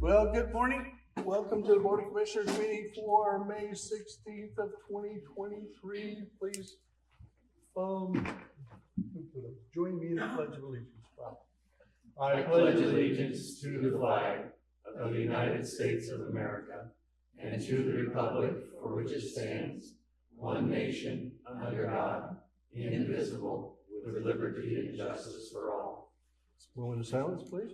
Well, good morning. Welcome to the Board of Commissioners meeting for May 16th of 2023. Please join me in the Pledge of Allegiance. Wow. I pledge allegiance to the flag of the United States of America and to the republic for which it stands, one nation, under God, indivisible, with liberty and justice for all. Moment of silence, please.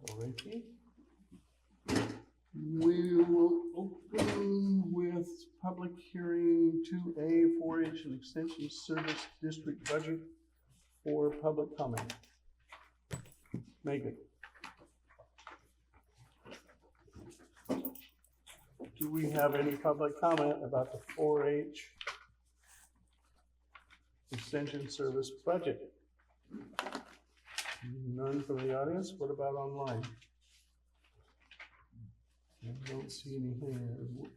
Alrighty. We will open with public hearing 2A 4-H and Extension Service District Budget for public comment. Megan. Do we have any public comment about the 4-H Extension Service Budget? None from the audience. What about online? I don't see any hands.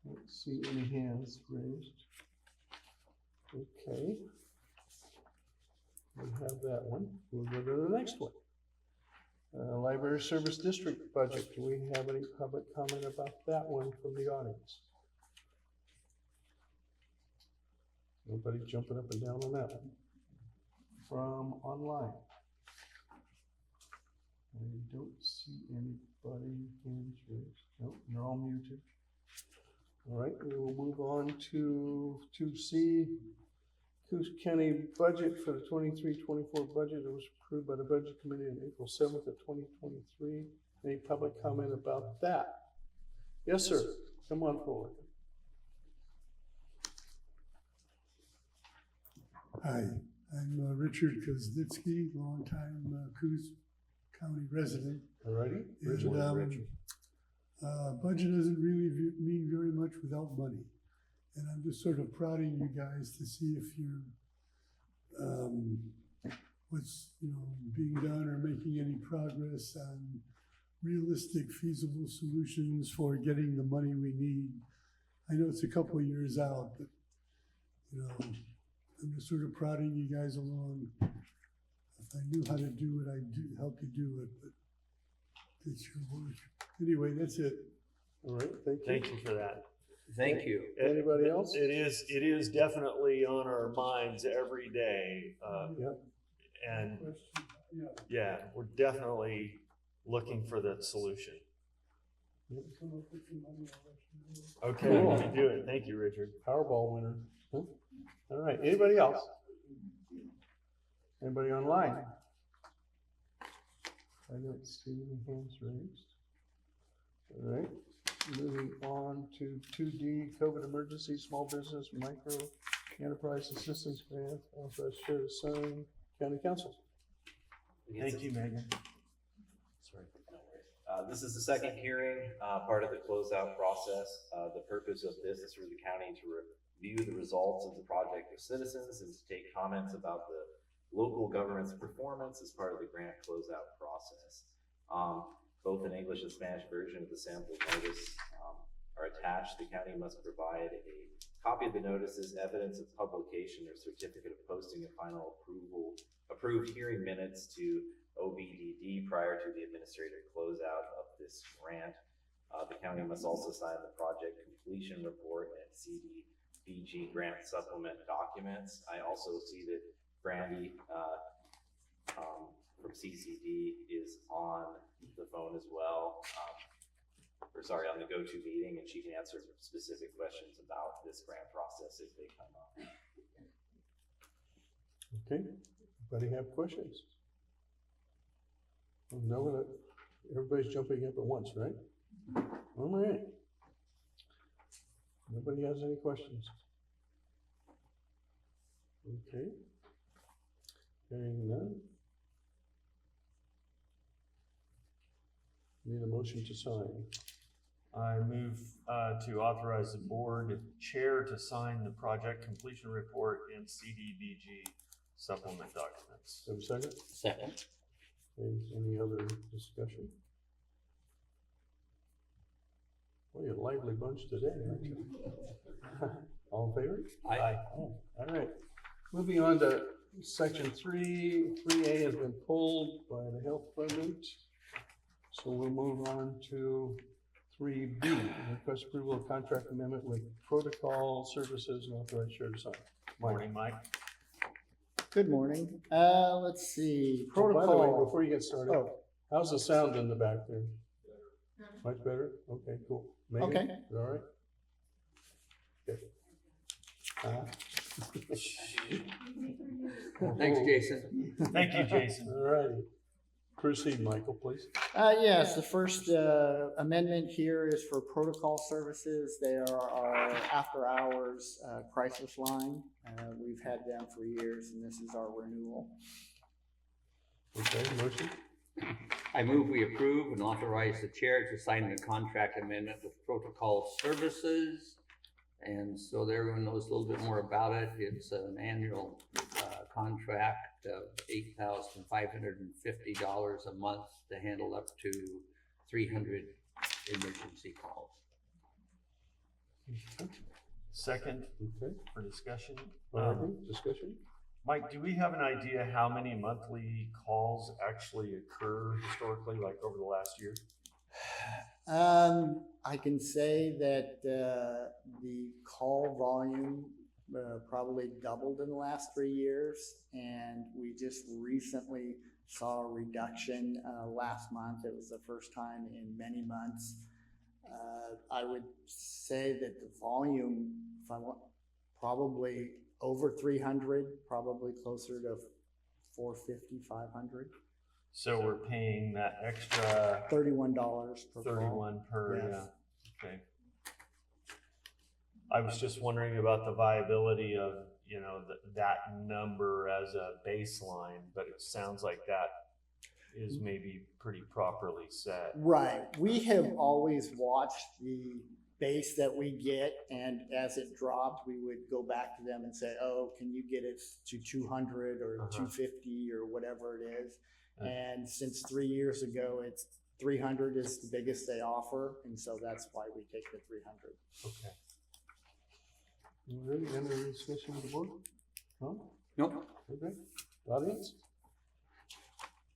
Don't see any hands raised. Okay. We have that one. We'll go to the next one. Library Service District Budget. Do we have any public comment about that one from the audience? Nobody jumping up and down on that one. From online. I don't see anybody hands raised. Nope, they're all muted. All right, we will move on to 2C, Coos County budget for the 23-24 budget. It was approved by the Budget Committee on April 7th of 2023. Any public comment about that? Yes, sir. Come on forward. Hi, I'm Richard Koznitsky, longtime Coos County resident. Alrighty, Richard. Budget doesn't really mean very much without money. And I'm just sort of prodding you guys to see if you're, what's, being done or making any progress on realistic, feasible solutions for getting the money we need. I know it's a couple of years out, but, I'm just sort of prodding you guys along. If I knew how to do it, I'd help you do it, but it's your work. Anyway, that's it. All right, thank you. Thank you for that. Thank you. Anybody else? It is definitely on our minds every day. Yep. And yeah, we're definitely looking for that solution. Okay, Cool. we can do it. Thank you, Richard. Powerball winner. Huh? All right, anybody else? Anybody online? I don't see any hands raised. All right, moving on to 2D, COVID emergency small business micro enterprise assistance grant, authorized chair to sign, county council. Thank you, Megan. Sorry. This is the second hearing, part of the closeout process. The purpose of this is for the county to review the results of the project with citizens and to take comments about the local government's performance as part of the grant closeout process. Both an English and Spanish version of the sample notice are attached. The county must provide a copy of the notices, evidence of publication, or certificate of posting and final approved hearing minutes to OBDD prior to the administrative closeout of this grant. The county must also sign the project completion report and CDBG grant supplement documents. I also see that Brandy from CCD is on the phone as well, on the GoToMeeting, and she can answer specific questions about this grant process if they come up. Okay, anybody have questions? No, that everybody's jumping up at once, right? All right. Nobody has any questions? Okay. Hearing none. Need a motion to sign. I move to authorize the board chair to sign the project completion report and CDBG supplement documents. Have a second? Second. Okay, any other discussion? Well, you're a lively bunch today, aren't you? All in favor? Aye. Oh, all right. Moving on to section 3A has been pulled by the health department. So we'll move on to 3B, request approval of contract amendment with Protocol Services and authorized chair to sign. Morning, Mike. Good morning. Let's see, Oh, by the way, protocol. before you get started, Oh, how's the sound in the back there? Much better? Okay, cool. Megan, Okay. All right? Good. Thanks, Jason. Thank you, Jason. All righty. Proceed, Michael, please. yes, the first amendment here is for protocol services. They are our after-hours crisis line. We've had them for years, and this is our renewal. Okay, motion? I move we approve and authorize the chair to sign the contract amendment with Protocol Services. And so that everyone knows a little bit more about it. It's an annual contract of $8,550 a month to handle up to 300 emergency calls. Second Okay. for discussion. All right, discussion? Mike, do we have an idea how many monthly calls actually occur historically, like over the last year? I can say that the call volume probably doubled in the last 3 years, and we just recently saw a reduction last month. It was the first time in many months. I would say that the volume, if I want, probably over 300, probably closer to 450, 500. So we're paying that extra $31 per call. 31 per, Yes. yeah, okay. I was just wondering about the viability of, you know, that number as a baseline, but it sounds like that is maybe pretty properly set. Right. We have always watched the base that we get, and as it dropped, we would go back to them and say, oh, can you get it to 200 or 250 or whatever it is? And since 3 years ago, it's 300 is the biggest they offer, and so that's why we take the 300. Okay. All right, any other discussion with the board? No? Nope. Okay. Audience?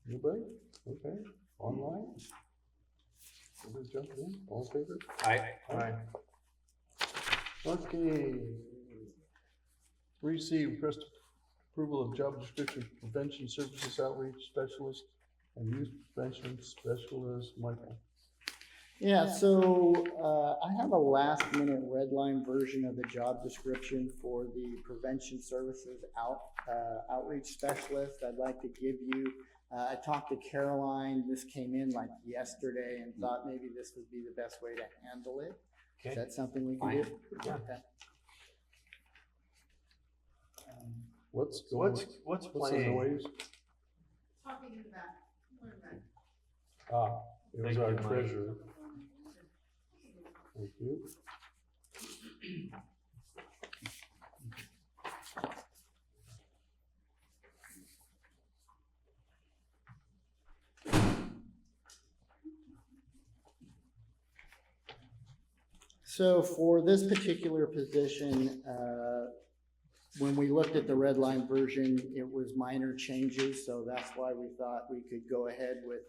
Anybody? Okay. Online? Somebody jumping in? All in favor? Aye. All right. Okay. Receive request approval of job description, prevention services outreach specialist and youth prevention specialist, Michael. Yeah, so I have a last minute red line version of the job description for the prevention services outreach specialist. I'd like to give you, I talked to Caroline, this came in like yesterday, and thought maybe this would be the best way to handle it. Is Okay. that something we can do? Yeah. Okay. What's going, What's what's the playing? noise? Talking in the back. We're in the back. Ah, it was Thank our you, Mike. treasurer. Thank you. So for this particular position, when we looked at the red line version, it was minor changes, so that's why we thought we could go ahead with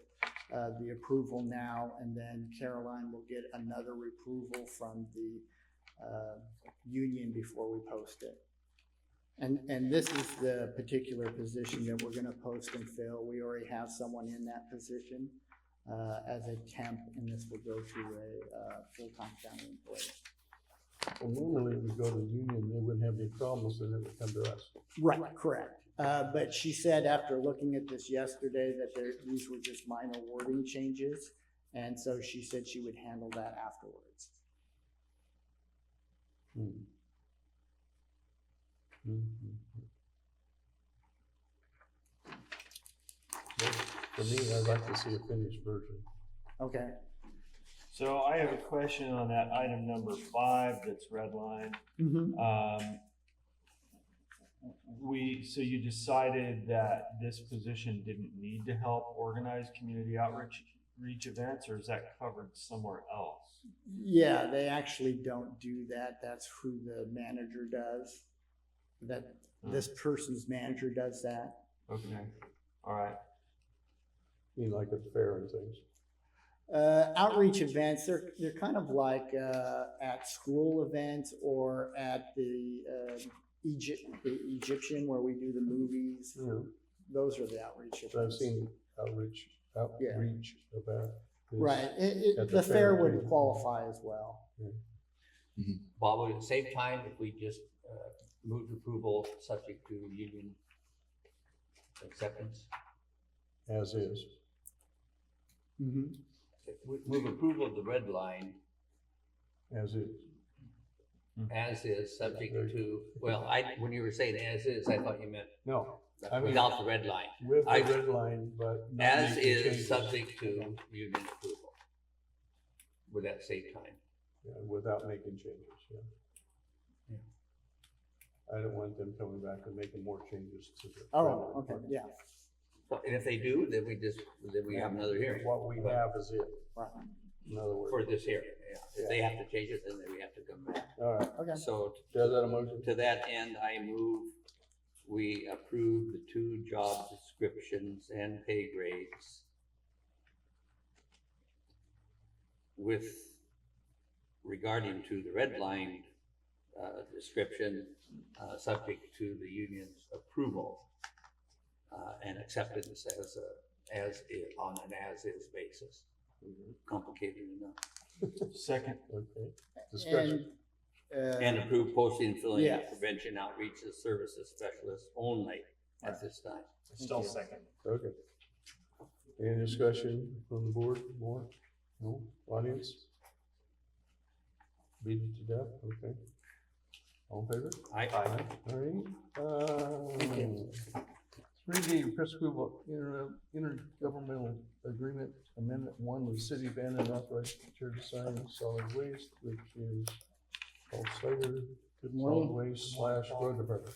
the approval now, and then Caroline will get another approval from the union before we post it. And this is the particular position that we're gonna post and fill. We already have someone in that position as a temp, and this will go to a full-time county employee. Well, normally we go to the union, they wouldn't have any problems, then it would come to us. Right, correct. But she said after looking at this yesterday that these were just minor wording changes. And so she said she would handle that afterwards. Hmm. Mhm. Well, for me, I'd like to see a finished version. Okay. So I have a question on that item number 5 that's redlined. So you decided that this position didn't need to help organize community outreach events, or is that covered somewhere else? Yeah, they actually don't do that. That's who the manager does. This person's manager does that. Okay, all right. You mean like at the fair and things? Outreach events, they're kind of like at school events or at the Egyptian where we do the movies. Yeah. Those are the outreach events. But I've seen outreach about. this Right, at the fair too. would qualify as well. Bob, would it save time if we just moved approval subject to union acceptance? As is. If we move approval of the red line As is. as is, subject to, well, when you were saying as is, I thought you meant No, I mean, without the red line. with the I- red line, but. not As making is, changes. subject to union approval. Would that save time? Yeah, without making changes, yeah. I don't want them coming back and making more changes to the. red Oh, line okay, part. yeah, So, and if they do, then we have another hearing. What we have is it, right, in other words. For this hearing, yeah. If they have to change it, then we have to come back. All right, okay. So is that a motion? to that end, I move we approve the 2 job descriptions and pay grades with regarding to the red line description, subject to the union's approval and acceptance on an as-is basis. Complicated enough. Second. Okay, discussion. And approve posting and filling Yeah. of prevention outreach services specialists only at this time. Still second. Okay. Any discussion from the board, more? No, audience? Beat it to death, okay. All in favor? I, All right. 3D, request approval, intergovernmental agreement, amendment 1 with city of Bandon, authorized chair to sign solid waste, which is called Cider. Good Solid morning. waste / road department.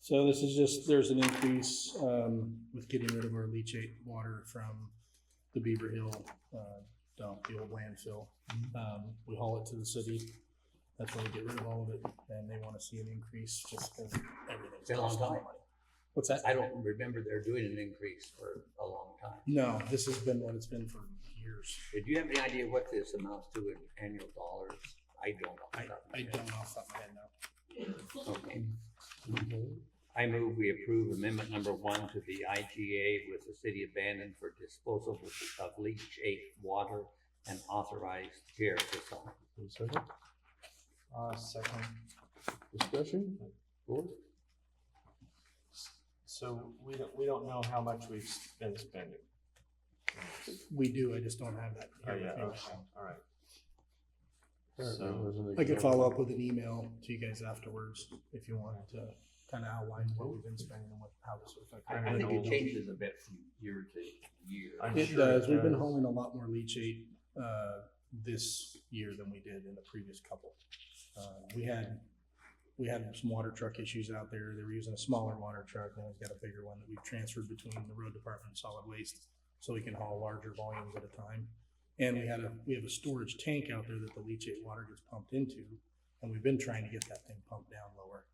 So this is just, there's an increase with getting rid of our leachate water from the Beaver Hill dump, the old landfill. We haul it to the city. That's why we get rid of all of it, and they want to see an increase just because everything's Been a long costing time. money. What's that? I don't remember there doing an increase for a long time. No, this has been what it's been for years. Did you have any idea what this amounts to in annual dollars? I don't know. I don't know off the top of my head now. Okay. Okay. I move we approve amendment number 1 to the IGA with the city of Bandon for disposal of leachate water and authorized chair to sign. Any second? Second. Discussion? Board? So we don't know how much we've been spending. We do, I just don't have that Oh, here yeah, with me. okay, all right. Apparently it So- was an I could example. follow up with an email to you guys afterwards if you wanted to kind of outline what we've been spending and how this would affect. I think it changes a bit from year to year. I'm It sure does. it We've been does. hauling a lot more leachate this year than we did in the previous couple. We had some water truck issues out there. They were using a smaller water truck, and we've got a bigger one that we've transferred between the road department and solid waste, so we can haul larger volumes at a time. And we have a storage tank out there that the leachate water gets pumped into, and we've been trying to get that thing pumped down lower,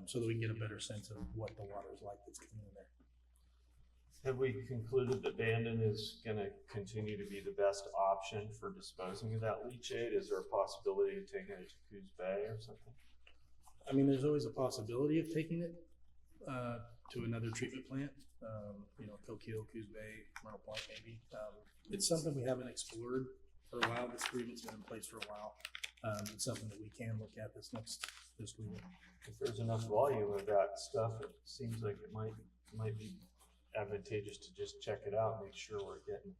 so that we can get a better sense of what the water is like that's coming in there. Have we concluded that Bandon is gonna continue to be the best option for disposing of that leachate? Is there a possibility of taking it to Coos Bay or something? I mean, there's always a possibility of taking it to another treatment plant, Coquille, Coos Bay, Myrtle Point maybe. It's something we haven't explored for a while. This agreement's been in place for a while. It's something that we can look at this next fiscal year. If there's enough volume of that stuff, it seems like it might be advantageous to just check it out, make sure we're getting.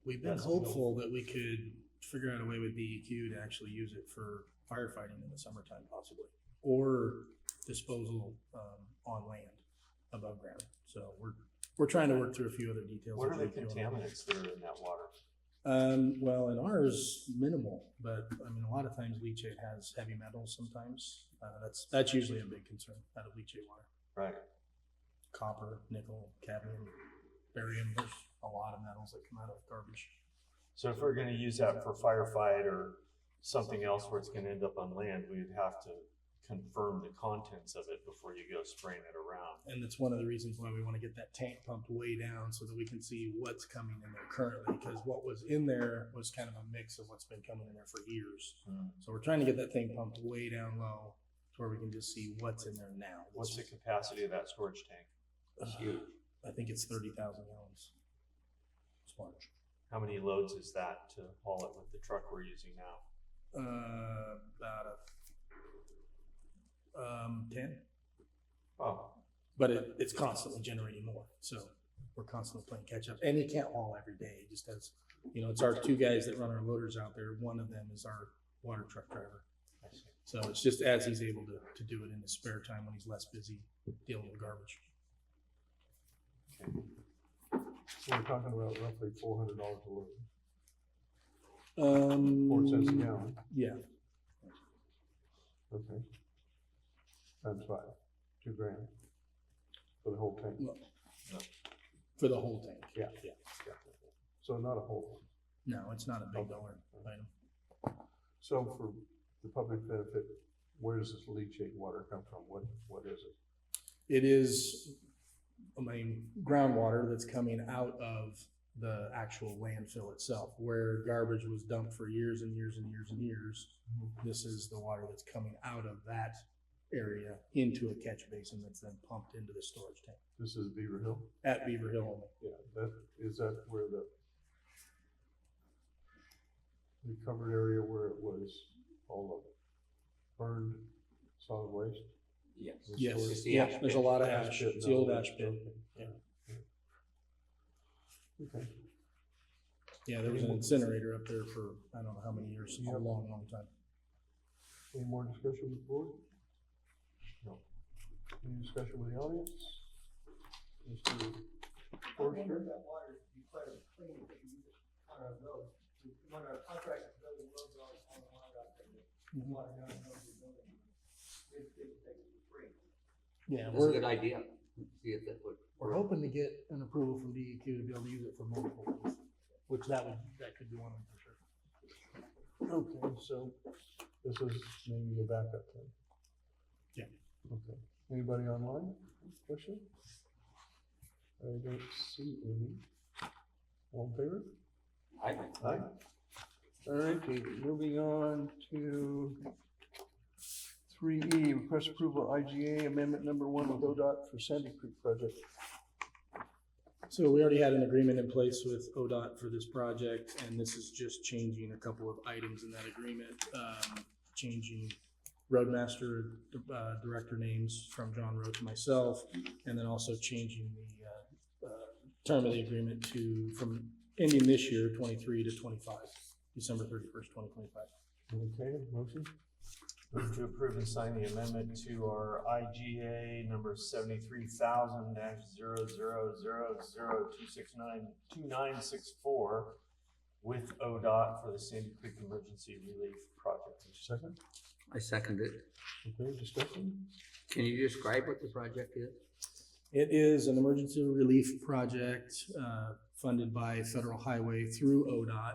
We've been That's hopeful that we could figure out a way with BEQ to actually use it for firefighting in the summertime possibly, or disposal on land above ground. So we're trying to work through a few other details. What are the with you on that. contaminants that are in that water? Well, in ours, minimal, but I mean, a lot of times leachate has heavy metals sometimes. That's usually a big concern out of leachate water. Right. Copper, nickel, cadmium, barium, there's a lot of metals that come out of garbage. So if we're gonna use that for firefight or something else where it's gonna end up on land, we'd have to confirm the contents of it before you go spraying it around. And that's one of the reasons why we want to get that tank pumped way down so that we can see what's coming in there currently, because what was in there was kind of a mix of what's been coming in there for years. So we're trying to get that thing pumped way down low to where we can just see what's in there now. What's the capacity of that storage tank? It's huge. I think it's 30,000 gallons. It's large. How many loads is that to haul it with the truck we're using now? About 10. Oh, But it's constantly generating more, so we're constantly playing catch up. And you can't haul every day. It just has, it's our two guys that run our loaders out there. One of them is our water truck driver. I see. So it's just as he's able to do it in his spare time when he's less busy dealing with garbage. Okay. So we're talking about roughly $400 a load, 4 4 cents a gallon. Yeah, Okay. Times 5, $2,000 for the whole tank. well, for the whole tank. Yeah. Yeah. So not a whole. No, it's not a big dollar item. So for the public benefit, where does this leachate water come from? What is it? It is, groundwater that's coming out of the actual landfill itself, where garbage was dumped for years and years and years and years. This is the water that's coming out of that area into a catch basin that's then pumped into the storage tank This is Beaver Hill? at Beaver Hill only. Yeah, is that where the covered area where it was all the burned solid waste? Yes. Yes, It's the yeah, ash there's a pit. lot of ash. pit, It's the old no, ash pit. okay. Okay. Yeah, there was an incinerator up there for, I don't know how many years, a long, long time. Any more discussion with the board? No. Any discussion with the audience? Mr. Forrester? That water is be quite a clean if you use it on our roads. When our contractors building roads on the line out there, the water down the road you're building, it's take it for free. Yeah, That's a good idea. See if that would. we're hoping to get an approval from DEQ to be able to use it for multiple things, which that could be one of them for sure. Okay, so this is maybe a backup then? Yeah. Okay. Anybody online? Question? I don't see any. All in favor? Aye. All right, moving on to 3E, request approval IGA amendment number 1 with ODOT for Sandy Creek project. So we already had an agreement in place with ODOT for this project, and this is just changing a couple of items in that agreement. Changing roadmaster, director names from John Rowe to myself, and then also changing the term of the agreement from ending this year, 23 to 25, December 31st, 2025. Okay, motion? Move to approve and sign the amendment to our IGA number 73,000-000029692964 with ODOT for the Sandy Creek Emergency Relief Project. Second? I second it. Okay, discussion? Can you describe what the project is? It is an emergency relief project funded by Federal Highway through ODOT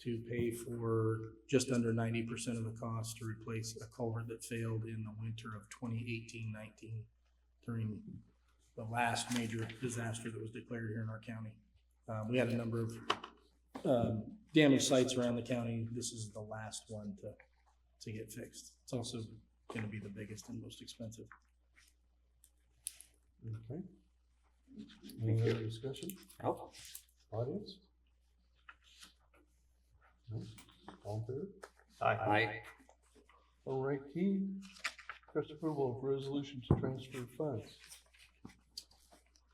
to pay for just under 90% of the cost to replace a culvert that failed in the winter of 2018-19 during the last major disaster that was declared here in our county. We had a number of damaged sites around the county. This is the last one to get fixed. It's also going to be the biggest and most expensive. Okay. Any other discussion? Oh, Audience? No? All in favor? aye. All right, Key, request approval of resolution to transfer funds.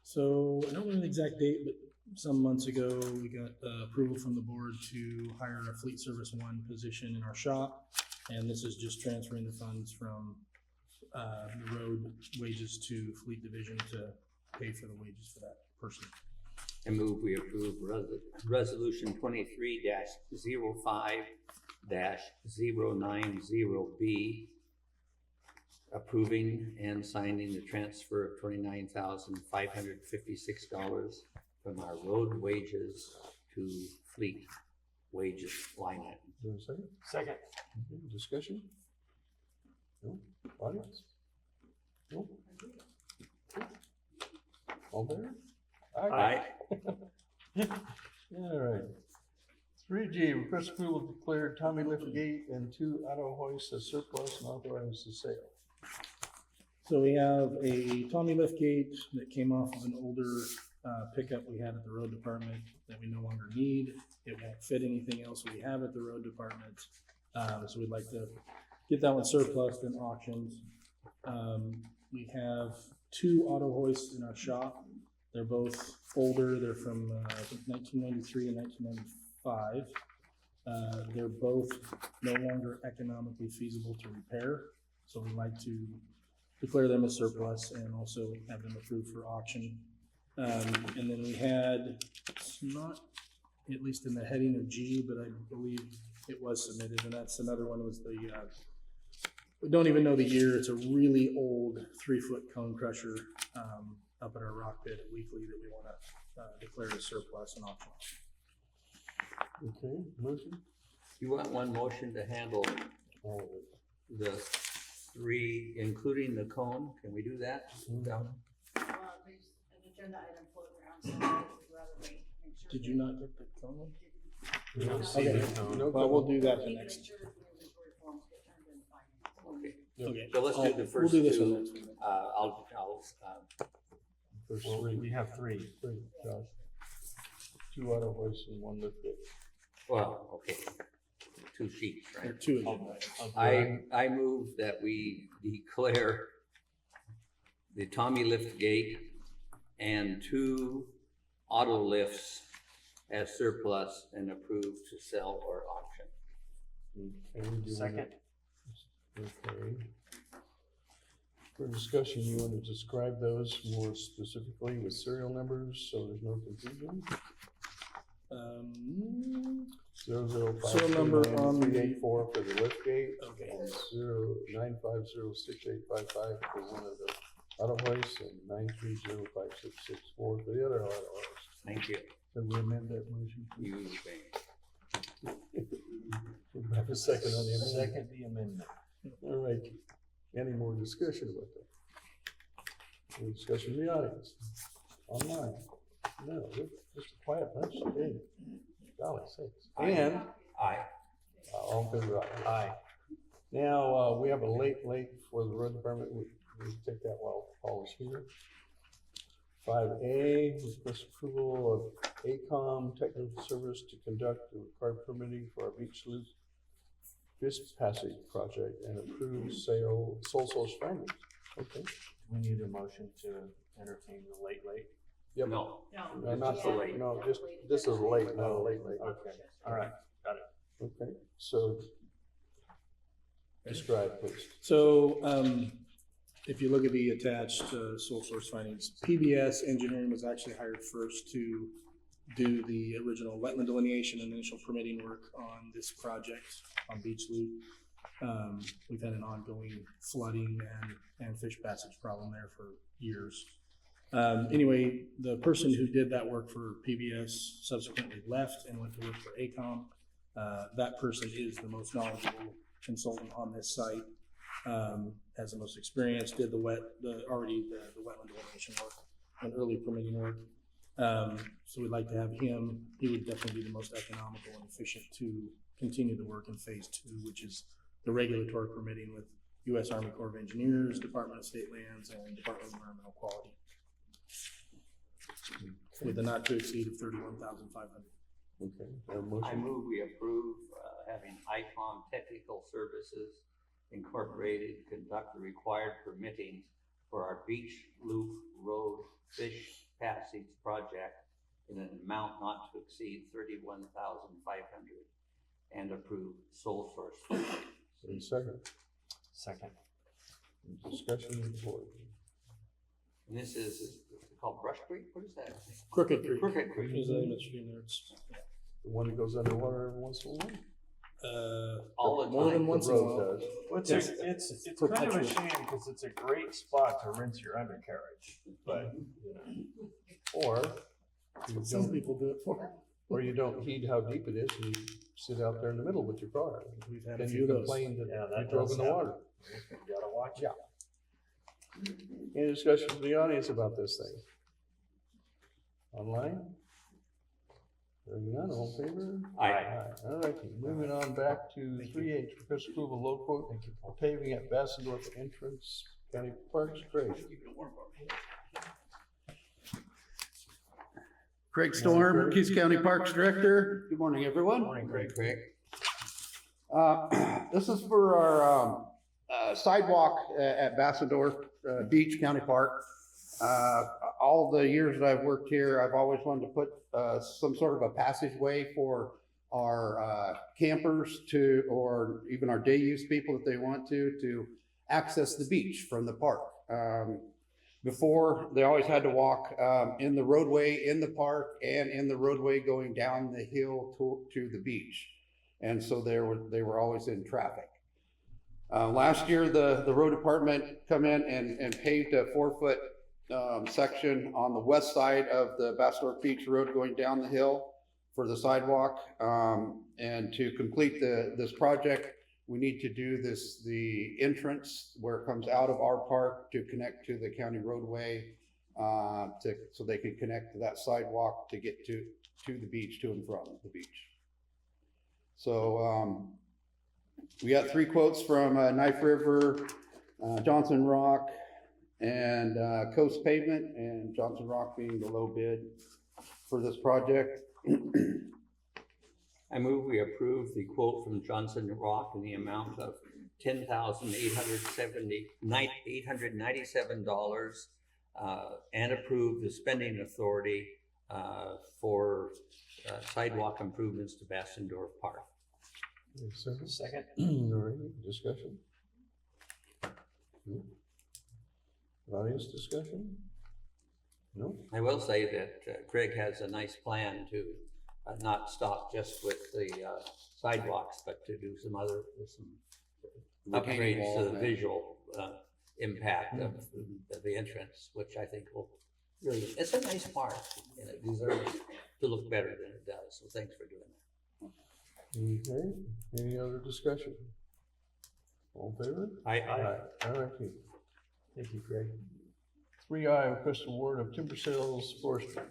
So I don't know the exact date, but some months ago, we got approval from the board to hire a Fleet Service 1 position in our shop. And this is just transferring the funds from the road wages to Fleet Division to pay for the wages for that. person. I move we approve resolution 23-05-090B, approving and signing the transfer of $29,556 from our road wages to fleet wages line item. Is there a second? Second. Okay, discussion? No? Audience? No? All there? Aye. All right. 3G, request approval to declare Tommy Lift Gate and 2 auto hoists as surplus and authorize the sale. So we have a Tommy lift gate that came off of an older pickup we had at the road department that we no longer need. It won't fit anything else we have at the road department. So we'd like to get that one surplus and auctioned. We have 2 auto hoists in our shop. They're both older. They're from I think 1993 and 1995. They're both no longer economically feasible to repair. So we'd like to declare them as surplus and also have them approved for auction. And then we had, it's not at least in the heading of G, but I believe it was submitted, and that's another one was the, we don't even know the year. It's a really old 3-foot cone crusher up at our rock pit at Weekly that we want to declare as surplus and auction. Okay, motion? You want one motion to handle All of it. the 3, including the cone? Can we do that? Yeah. There's an agenda item floating around, so I'd rather wait. Make sure Did that- you not get the cone? We don't see Okay, the cone. No well, we'll cone. do that the Need to next. make sure that the inventory forms get turned in by. Okay. Okay. So let's do the We'll first do this one 2. next week. I'll First Well, 3. we have 3. 3, Josh. 2 auto hoists and 1 lift gate. well, okay. 2 sheets, There are right? 2 agendas. I move that we declare the Tommy lift gate and 2 auto lifts as surplus and approved to sell or auction. Okay, do you wanna- Second. Okay. For discussion, you want to describe those more specifically with serial numbers, so there's no confusion? 005 Serial number on the- 384 for the lift gate. Okay. And 095068555 for one of the auto hoists and 9305664 for the other auto hoist. Thank you. Can we amend that motion? You may. We have a second on the amendment. Second the amendment. All right, any more discussion about that? Any discussion in the audience? Online? No, just a quiet bunch today. Golly sakes. And, Aye. all in favor, aye. Aye. Now, we have a late for the road department. We take that while Paul is here. 5A, request approval of ACOM technical service to conduct the required permitting for our beach loop fish passage project and approve sole source findings. Okay. We need a motion to entertain the late. Yep. No. No, not for late, no, just, this is late, not a late. Okay, all right, got it. Okay, so describe, please. So, if you look at the attached sole source findings, PBS Engineering was actually hired first to do the original wetland delineation and initial permitting work on this project on Beach Loop. We've had an ongoing flooding and fish passage problem there for years. Anyway, the person who did that work for PBS subsequently left and went to work for ACOM. That person is the most knowledgeable consultant on this site, has the most experience, did the wetland delineation work and early permitting work. So we'd like to have him. He would definitely be the most economical and efficient to continue the work in phase 2, which is the regulatory permitting with U.S. Army Corps of Engineers, Department of State Lands, and Department of Environmental Quality. With a not to exceed of $31,500. Okay, our I motion, move we approve having ICOM Technical Services Incorporated conduct the required permitting for our Beach Loop Road Fish Passage project in an amount not to exceed $31,500 and approve sole source. any second, Second. discussion with the board. And this is called Brush Creek, what is that? Crooked Creek. Crooked Creek. There's a name of the stream there. It's, The one that goes underwater every once in a while? All the more than time. once The in a road while. does. Well, it's kind of a perpetual. shame because it's a great spot to rinse your undercarriage, but, you know. Or you Some don't, people do it for. or you don't heed how deep it is and you sit out there in the middle with your car. We've had a Then few you of those. complain Yeah, that that you drove does in the happen. water. You gotta watch Yeah. it. Any discussion from the audience about this thing? Online? Hearing none, all in favor? Aye. All right, moving on back to 3H, request approval low quote for paving at Bassendorf entrance, County Parks, Craig. Craig Storm, Keys County Parks Director. Good morning, everyone. Morning, Craig. Craig. This is for our sidewalk at Bassendorf Beach County Park. All the years that I've worked here, I've always wanted to put some sort of a passageway for our campers to, or even our day use people if they want to access the beach from the park. Before, they always had to walk in the roadway in the park and in the roadway going down the hill to the beach. And so they were always in traffic. Last year, the road department come in and paved a 4-foot section on the west side of the Bassendorf Beach Road going down the hill for the sidewalk. And to complete this project, we need to do the entrance where it comes out of our park to connect to the county roadway, so they can connect to that sidewalk to get to the beach, to and from the beach. So we got 3 quotes from Knife River, Johnson Rock, and Coast Pavement, and Johnson Rock being the low bid for this project. I move we approve the quote from Johnson Rock in the amount of $10,897, and approve the spending authority for sidewalk improvements to Bassendorf Park. Second? Second. All right, discussion? No? Audience discussion? No? I will say that Craig has a nice plan to not stop just with the sidewalks, but to do some Retaining upgrades wall to the and that. visual impact of the entrance, which I think will really, it's a nice park and it deserves to look better than it does. So thanks for doing that. Okay, any other discussion? All in favor? I All right, Keith. Thank you, Greg. 3I, request award of timber sales forestry.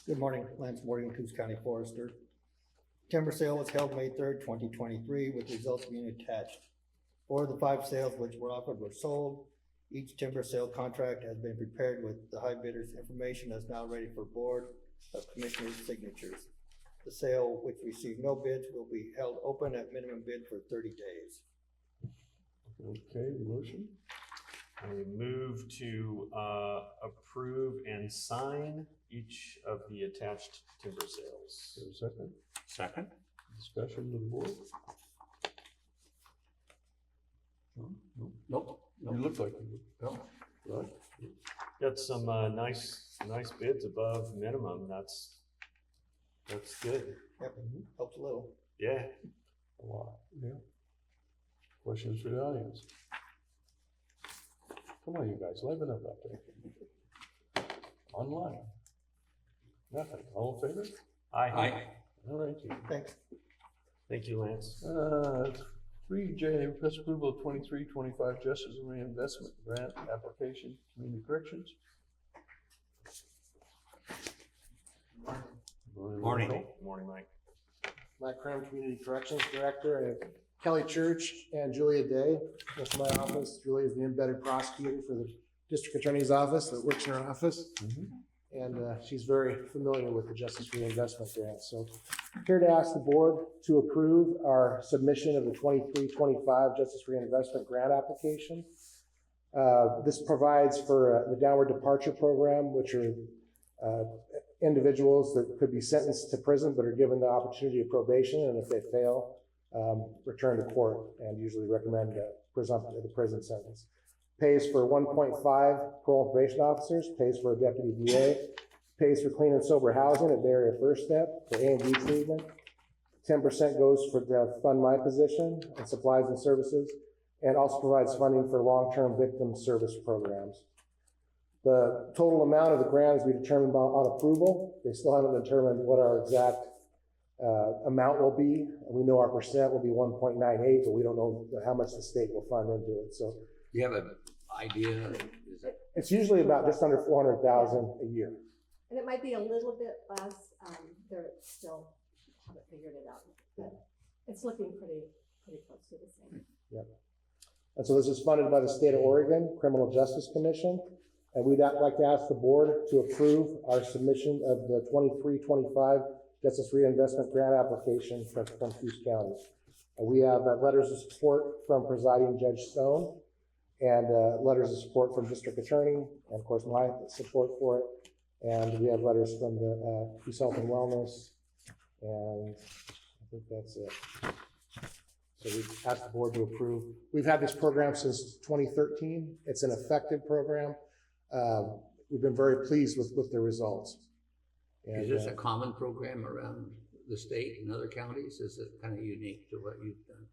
Good morning, Lance Morgan, Coos County Forester. Timber sale was held May 3rd, 2023, with results being attached. 4 of the 5 sales which were offered were sold. Each timber sale contract has been prepared with the high bidder's information that's now ready for board of commissioners' signatures. The sale, which received no bids, will be held open at minimum bid for 30 days. Okay, motion? I move to approve and sign each of the attached timber sales. Is there a second? second. Discussion with the board? No? No? Nope. You look like you would. No. Right? Got some nice bids above minimum. That's good. Yep, helps a little. Yeah. A lot, yeah. Questions for the audience? Come on, you guys, liven up out there. Online? Nothing, all in favor? Aye. All right, Keith. Thanks. Thank you, Lance. 3J, request approval of 23-25 Justice Reinvestment Grant Application, Community Corrections. Morning. Morning, Mike. Mike Cram, Community Corrections Director, and Kelly Church and Julia Day with my office. Julia is the embedded prosecutor for the district attorney's office that works in her office. And she's very familiar with the Justice Reinvestment Grant. So here to ask the board to approve our submission of the 23-25 Justice Reinvestment Grant application. This provides for the downward departure program, which are individuals that could be sentenced to prison but are given the opportunity of probation, and if they fail, return to court and usually recommend the prison sentence. Pays for 1.5 parole and probation officers, pays for a deputy DA, pays for clean and sober housing at the area first step for A&D treatment. 10% goes to fund my position and supplies and services, and also provides funding for long-term victim service programs. The total amount of the grant is to be determined on approval. They still haven't determined what our exact amount will be. We know our percent will be 1.98, but we don't know how much the state will fund into it. So Do you have an idea? Is it? it's usually about just under 400,000 a year. And it might be a little bit less, they're still haven't figured it out, but it's looking pretty close to the same. Yep. And so this is funded by the state of Oregon Criminal Justice Commission. And we'd like to ask the board to approve our submission of the 23-25 Justice Reinvestment Grant application from Coos County. We have letters of support from Presiding Judge Stone and letters of support from District Attorney, and of course my support for it. And we have letters from the Peace, Health, and Wellness, and I think that's it. So we asked the board to approve. We've had this program since 2013. It's an effective program. We've been very pleased with the results. And, Is this a common program around the state and other counties? Is it kind of unique to what you've done?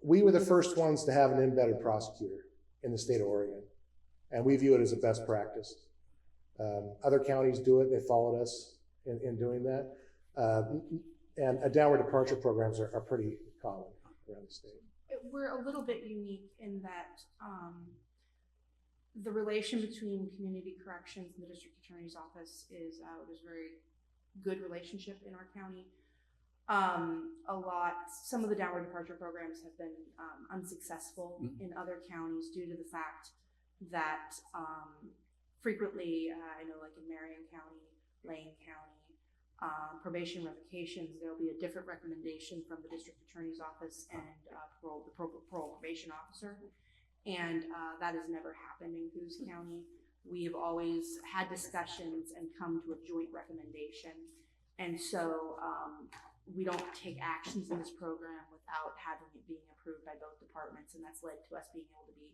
we were the first ones to have an embedded prosecutor in the state of Oregon, and we view it as a best practice. Other counties do it. They followed us in doing that. And downward departure programs are pretty common around the state. We're a little bit unique in that the relation between community corrections and the district attorney's office is there's a very good relationship in our county. Some of the downward departure programs have been unsuccessful in other counties due to the fact that frequently, I know like in Marion County, Lane County, probation revocations, there'll be a different recommendation from the district attorney's office and the parole probation officer. And that has never happened in Coos County. We have always had discussions and come to a joint recommendation. And so we don't take actions in this program without having it being approved by both departments. And that's led to us being able to be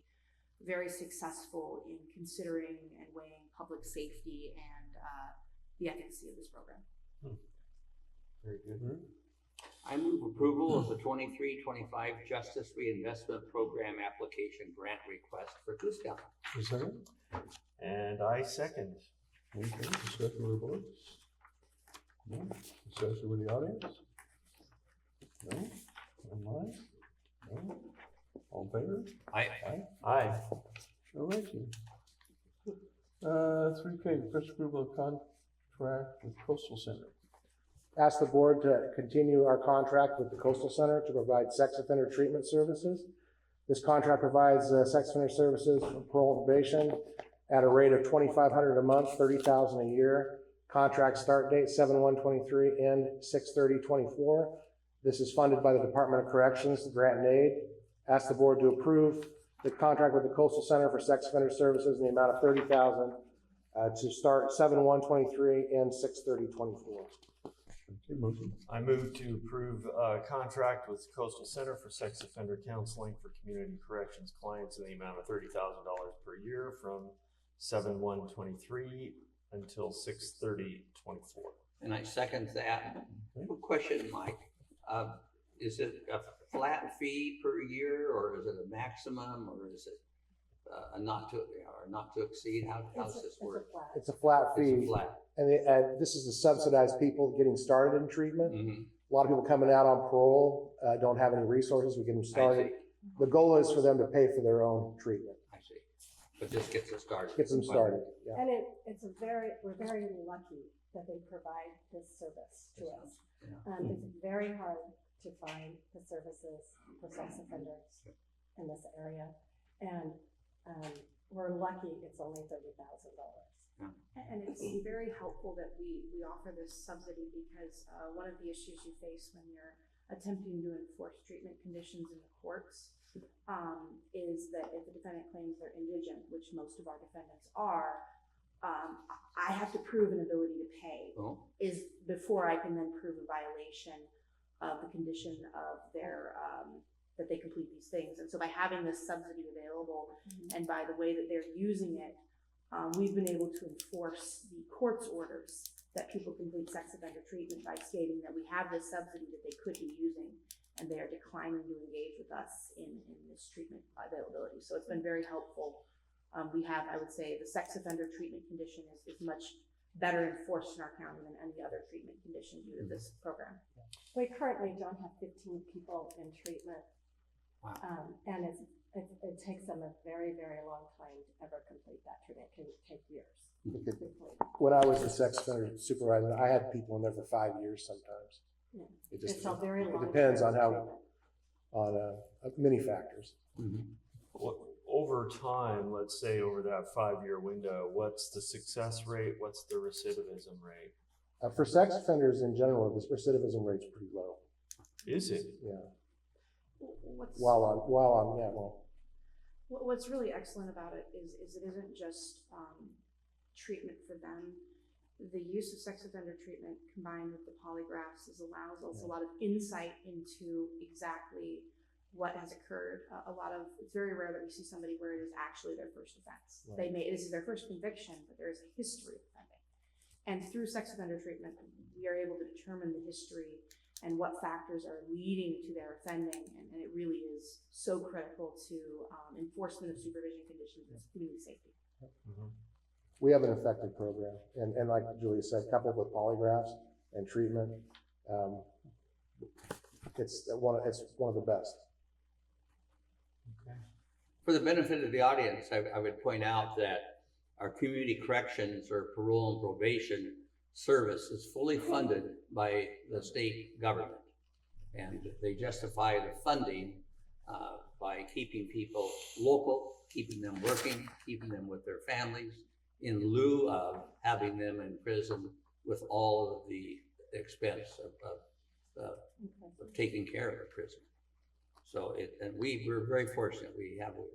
very successful in considering and weighing public safety and the efficacy of this program. Very good. I move approval of the 23-25 Justice Reinvestment Program application grant request for Coos County. Is that it? And I second. Okay, discussion with the board? No? Discussion with the audience? No? Online? No? All in favor? Aye. Aye. All righty. 3K, first approval of contract with Coastal Center. Ask the board to continue our contract with the Coastal Center to provide sex offender treatment services. This contract provides sex offender services for parole and probation at a rate of $2,500 a month, $30,000 a year. Contract start date 7/1/23, end 6/30/24. This is funded by the Department of Corrections, Grant and Aid. Ask the board to approve the contract with the Coastal Center for sex offender services in the amount of $30,000 to start 7/1/23, end 6/30/24. Okay, motion. I move to approve a contract with Coastal Center for Sex Offender Counseling for Community Corrections clients in the amount of $30,000 per year from 7/1/23 until 6/30/24. And I second that. Quick question, Mike. Is it a flat fee per year, or is it a maximum, or is it a not to exceed? How does this work? It's a flat fee. It's a flat. And this is to subsidize people getting started in treatment. A lot of people coming out on parole don't have any resources. We get them started. The goal is for them to pay for their own treatment. I see. But this gets us started. Gets them started, yeah. And we're very lucky that they provide this service to us. It's very hard to find the services for sex offenders in this area. And we're lucky it's only $30,000. And it's very helpful that we offer this subsidy because one of the issues you face when you're attempting to enforce treatment conditions in the courts is that if the defendant claims they're indigent, which most of our defendants are, I have to prove an ability to pay Oh, is before I can then prove a violation of the condition of their, that they complete these things. And so by having this subsidy available and by the way that they're using it, we've been able to enforce the court's orders that people complete sex offender treatment by stating that we have this subsidy that they could be using, and they are declining to engage with us in this treatment availability. So it's been very helpful. We have, I would say, the sex offender treatment condition is much better enforced in our county than any other treatment condition due to this program. We currently don't have 15 people in treatment. Wow. And it takes them a very, very long time to ever complete that treatment. It can take years. to complete. When I was a sex offender supervisor, I had people in there for 5 years sometimes. Yeah. It just, It's a very it long. depends on term how, treatment. on many factors. Over time, let's say over that 5-year window, what's the success rate? What's the recidivism rate? For sex offenders in general, this recidivism rate's pretty low. Is it? Yeah. What's What's really excellent about it is it isn't just treatment for them. The use of sex offender treatment combined with the polygraphs allows us a lot of insight into exactly what has occurred. It's very rare that we see somebody where it is actually their first offense. Right. This is their first conviction, but there is a history of offending. And through sex offender treatment, we are able to determine the history and what factors are leading to their offending, and it really is so critical to enforcement of supervision conditions and community safety. We have an effective program, and like Julia said, coupled with polygraphs and treatment, it's one of the best. for the benefit of the audience, I would point out that our community corrections or parole and probation service is fully funded by the state government. And they justify the funding by keeping people local, keeping them working, keeping them with their families, in lieu of having them in prison with all of the expense of taking care of the prison. So and we're very fortunate. We have a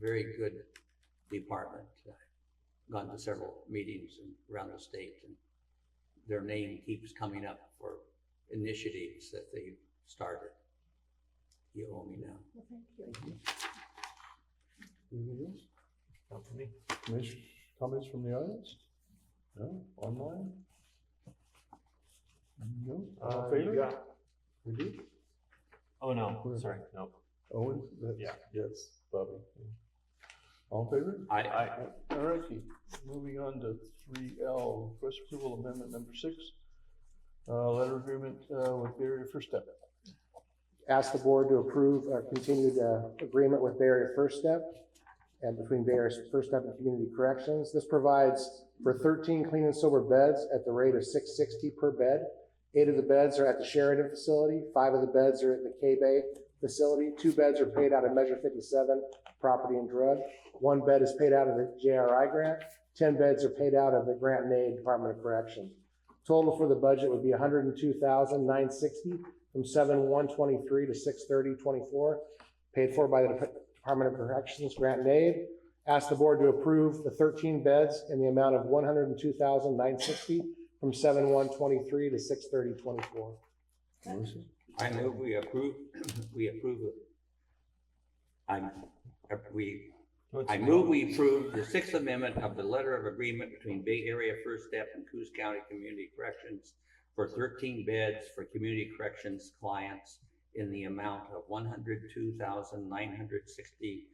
very good department. Gone to several meetings around the state, and their name keeps coming up for initiatives that they started. You owe me now. Well, thank you. Anything else? Not for me. Commission, comments from the audience? No? Online? No? All in You favor? got, We do? oh no, sorry, no. Owen? That's- Yeah. Yes, Bobby. All in favor? I All right, Keith. Moving on to 3L, request approval amendment number 6. Letter agreement with Barrier First Step. Ask the board to approve a continued agreement with Barrier First Step and between Barrier First Step and Community Corrections. This provides for 13 clean and sober beds at the rate of $660 per bed. 8 of the beds are at the Sheridan facility. 5 of the beds are at the K-Bay facility. 2 beds are paid out of Measure 57, property and drug. 1 bed is paid out of the JRI grant. 10 beds are paid out of the Grant and Aid Department of Corrections. Total for the budget would be $102,960 from 7/1/23 to 6/30/24, paid for by the Department of Corrections Grant and Aid. Ask the board to approve the 13 beds in the amount of $102,960 from 7/1/23 to 6/30/24. I move we approve, I move we approve the 6th Amendment of the Letter of Agreement between Bay Area First Step and Coos County Community Corrections for 13 beds for community corrections clients in the amount of $102,960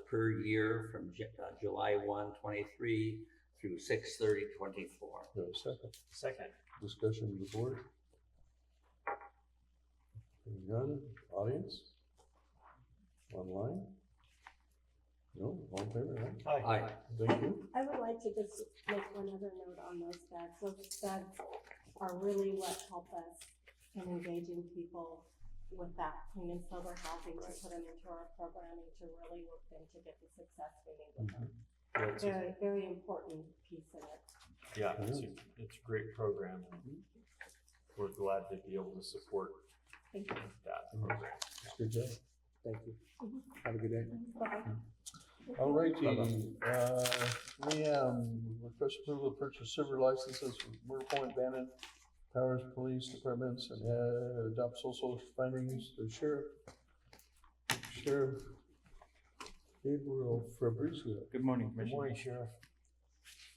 per year from July 1, 23 through 6/30/24. Second. Discussion of the board. Hearing none. Audience? Online? No? All in favor? Aye. Aye. Thank you. I would like to just make one other note on those beds. Those beds are really what help us in engaging people with that clean and sober housing, to put them into our programming, to really work them to get the success we need with them. Yeah, it's a- Very, very important piece in it. Yeah, it's a great program. We're glad to be able to support Thank you. that program. Good job. Thank you. Have a good day. Bye-bye. All righty, request approval to purchase server licenses for Murder Point, Bannon, Powers Police Departments, and adopt social findings to Sheriff Gabriel Fabrizio. Good morning, Good Commissioner. morning, Sheriff.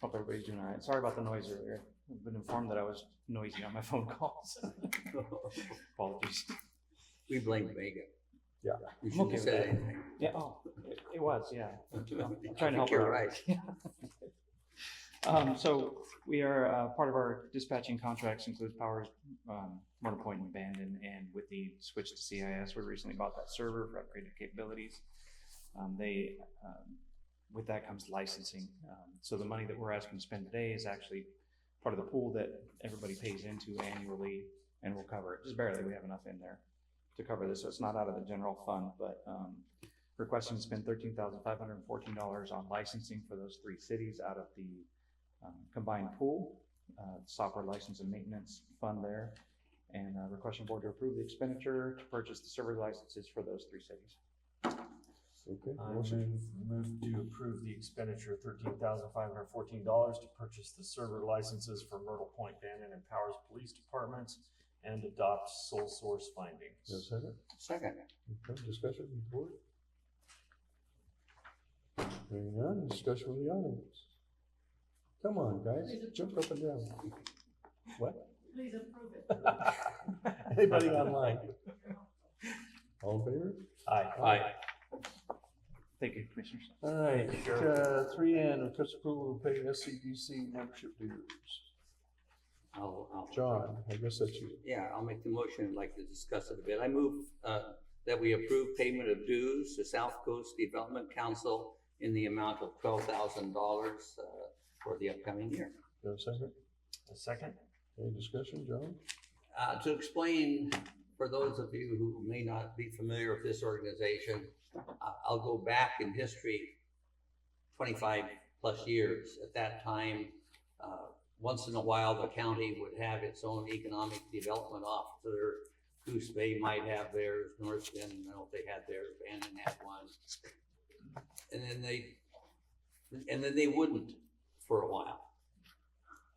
Hope everybody's doing all right. Sorry about the noise earlier. I've been informed that I was noisy on my phone calls. Apologies. We blame Vega. Yeah. You I'm okay shouldn't with say that. anything. Yeah, oh, it was, yeah. I'm I trying to help think you're her right. out. So we are, part of our dispatching contracts includes Powers, Murder Point and Bandon, and with the switch to CIS, we recently bought that server for upgraded capabilities. With that comes licensing. So the money that we're asking to spend today is actually part of the pool that everybody pays into annually, and we'll cover it. Just barely, we have enough in there to cover this, so it's not out of the general fund, but requesting to spend $13,514 on licensing for those 3 cities out of the combined pool, software license and maintenance fund there, and requesting board to approve the expenditure to purchase the server licenses for those 3 cities. Okay, I motion. move to approve the expenditure of $13,514 to purchase the server licenses for Myrtle Point, Bannon, and Powers Police Departments and adopt sole source findings. Is there a second? Second. Okay, discussion with the board? Hearing none, discussion with the audience. Come on, guys, jump up and down. What? Please approve it. Anybody online? All in favor? Aye. Thank you, Commissioners. All right, Sure. 3N, request approval to pay SCDC membership dues. I'll. John, I guess that's you. Yeah, I'll make the motion. I'd like to discuss it a bit. I move that we approve payment of dues to South Coast Development Council in the amount of $12,000 for the upcoming year. Got a second? A second? Any discussion, John? To explain, for those of you who may not be familiar with this organization, I'll go back in history 25 plus years. At that time, once in a while, the county would have its own economic development officer. Goose Bay might have theirs, North Bend, I don't know if they had theirs, Bandon had one. And then they wouldn't for a while.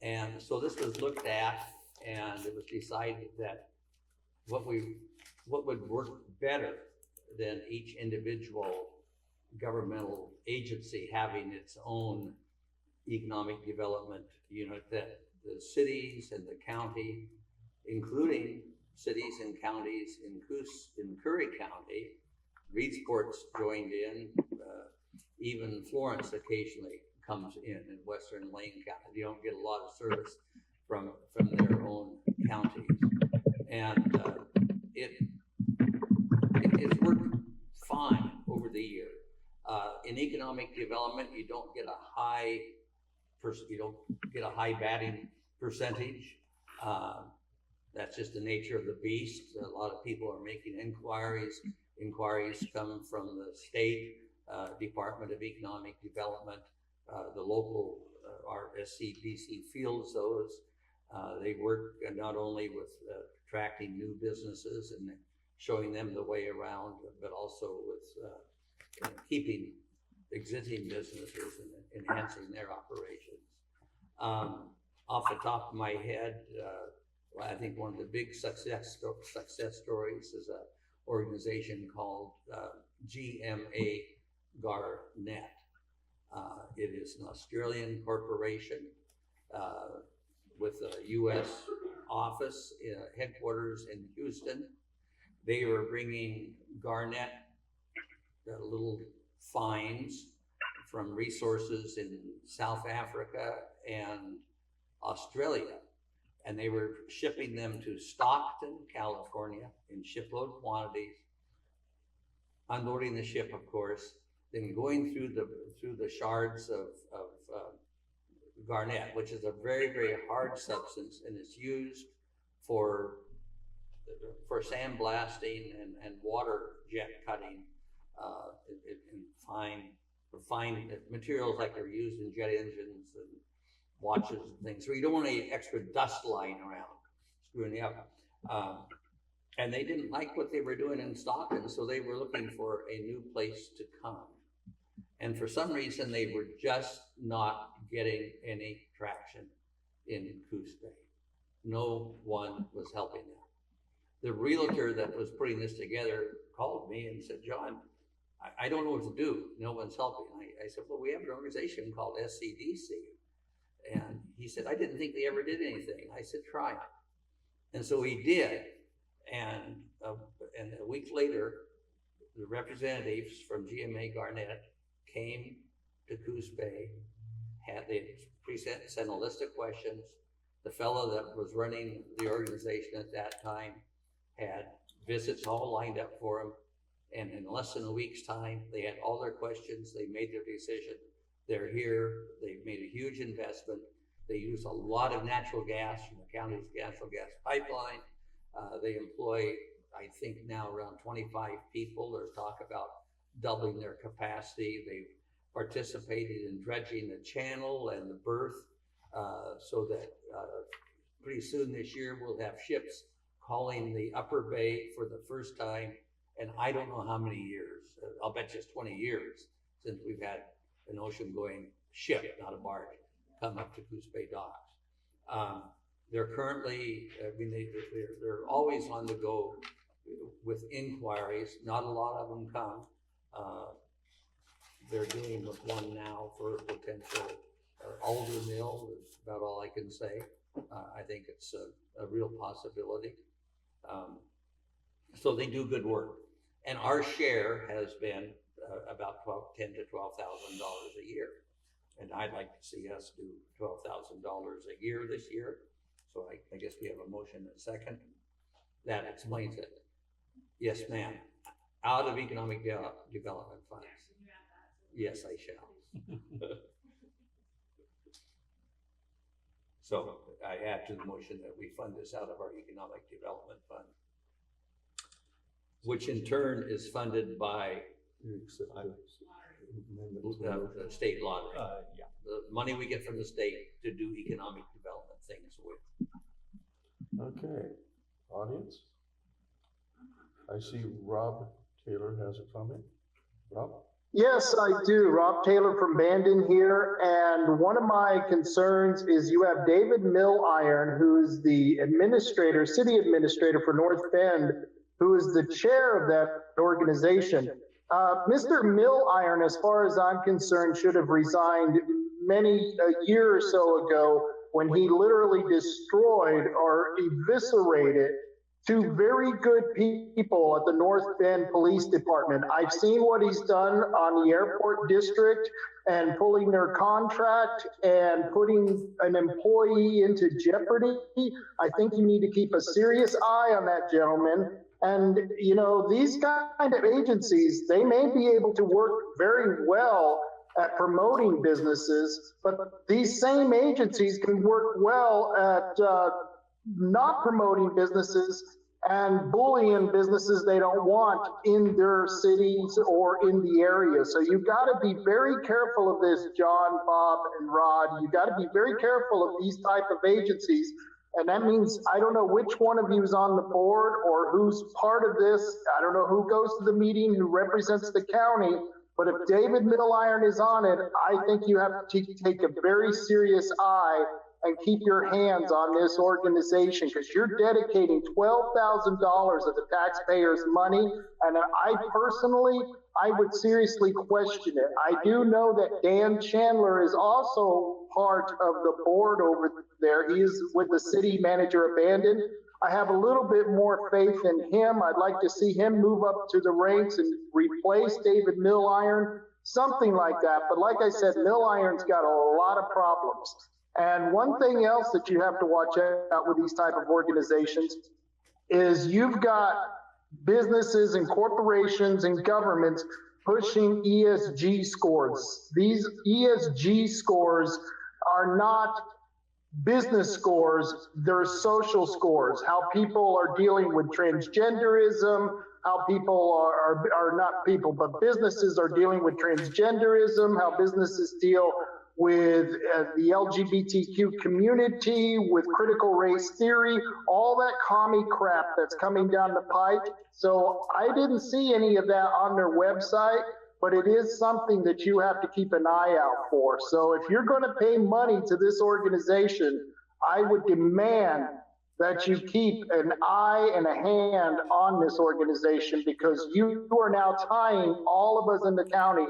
And so this was looked at, and it was decided that what would work better than each individual governmental agency having its own economic development unit, that the cities and the county, including cities and counties in Curry County, Reedsport's joined in, even Florence occasionally comes in Western Lane County. You don't get a lot of service from their own counties. And it's worked fine over the year. In economic development, you don't get a high batting percentage. That's just the nature of the beast. A lot of people are making inquiries. Inquiries come from the state Department of Economic Development. The local, our SCDC fields those. They work not only with attracting new businesses and showing them the way around, but also with keeping existing businesses and enhancing their operations. Off the top of my head, I think one of the big success stories is an organization called GMA Garnet. It is an Australian corporation with a U.S. office, headquarters in Houston. They were bringing garnet, little finds from resources in South Africa and Australia. And they were shipping them to Stockton, California in shipload quantities, unloading the ship, of course, then going through the shards of garnet, which is a very, very hard substance, and it's used for sandblasting and water jet cutting in fine materials like they're used in jet engines and watches and things. So you don't want any extra dust lying around screwing you up. And they didn't like what they were doing in Stockton, so they were looking for a new place to come. And for some reason, they were just not getting any traction in Coos Bay. No one was helping them. The realtor that was putting this together called me and said, John, I don't know what to do. No one's helping. I said, well, we have an organization called SCDC. And he said, I didn't think they ever did anything. I said, try it. And so he did. And a week later, the representatives from GMA Garnett came to Coos Bay. Sent a list of questions. The fellow that was running the organization at that time had visits all lined up for him. And in less than a week's time, they had all their questions. They made their decision. They're here. They've made a huge investment. They use a lot of natural gas from the county's natural gas pipeline. They employ, I think now around 25 people. There's talk about doubling their capacity. They participated in dredging the channel and the berth, so that pretty soon this year we'll have ships calling the upper bay for the first time. And I don't know how many years. I'll bet you it's 20 years since we've had an ocean-going ship, not a barge, come up to Coos Bay docks. They're currently, they're always on the go with inquiries. Not a lot of them come. They're dealing with one now for a potential alder mill. Is about all I can say. I think it's a real possibility. So they do good work. And our share has been about $10,000 to $12,000 a year. And I'd like to see us do $12,000 a year this year. So I guess we have a motion and a second. That explains it. Yes, ma'am. Out of economic development funds. Yes, I shall. So I add to the motion that we fund this out of our economic development fund, which in turn is funded by the state lottery. Yeah. The money we get from the state to do economic development things with. Okay, audience? I see Rob Taylor has a comment. Rob? Yes, I do. Rob Taylor from Bandon here. And one of my concerns is you have David Milliron, who is the administrator, city administrator for North Bend, who is the chair of that organization. Mr. Milliron, as far as I'm concerned, should have resigned a year or so ago when he literally destroyed or eviscerated two very good people at the North Bend Police Department. I've seen what he's done on the airport district and pulling their contract and putting an employee into jeopardy. I think you need to keep a serious eye on that gentleman. And, you know, these kind of agencies, they may be able to work very well at promoting businesses, but these same agencies can work well at not promoting businesses and bullying businesses they don't want in their cities or in the area. So you've got to be very careful of this, John, Bob, and Rod. You've got to be very careful of these type of agencies. And that means, I don't know which one of you is on the board or who's part of this. I don't know who goes to the meeting, who represents the county. But if David Milliron is on it, I think you have to take a very serious eye and keep your hands on this organization, because you're dedicating $12,000 of the taxpayers' money. And I would seriously question it. I do know that Dan Chandler is also part of the board over there. He is with the city manager of Bandon. I have a little bit more faith in him. I'd like to see him move up to the ranks and replace David Milliron, something like that. But like I said, Milliron's got a lot of problems. And one thing else that you have to watch out with these type of organizations is you've got businesses and corporations and governments pushing ESG scores. These ESG scores are not business scores, they're social scores. How people are dealing with transgenderism, how people are not people, but businesses are dealing with transgenderism, how businesses deal with the LGBTQ community, with critical race theory, all that commie crap that's coming down the pike. So I didn't see any of that on their website, but it is something that you have to keep an eye out for. So if you're going to pay money to this organization, I would demand that you keep an eye and a hand on this organization, because you are now tying all of us in the county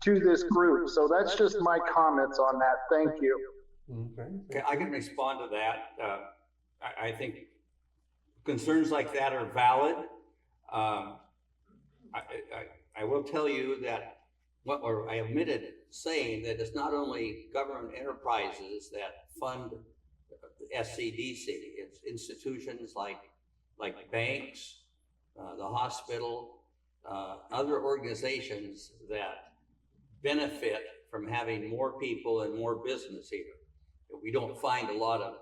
to this group. So that's just my comments on that. Thank you. Okay, I can respond to that. I think concerns like that are valid. I will tell you that, or I omitted saying that it's not only government enterprises that fund SCDC, it's institutions like banks, the hospital, other organizations that benefit from having more people and more business here. We don't find a lot of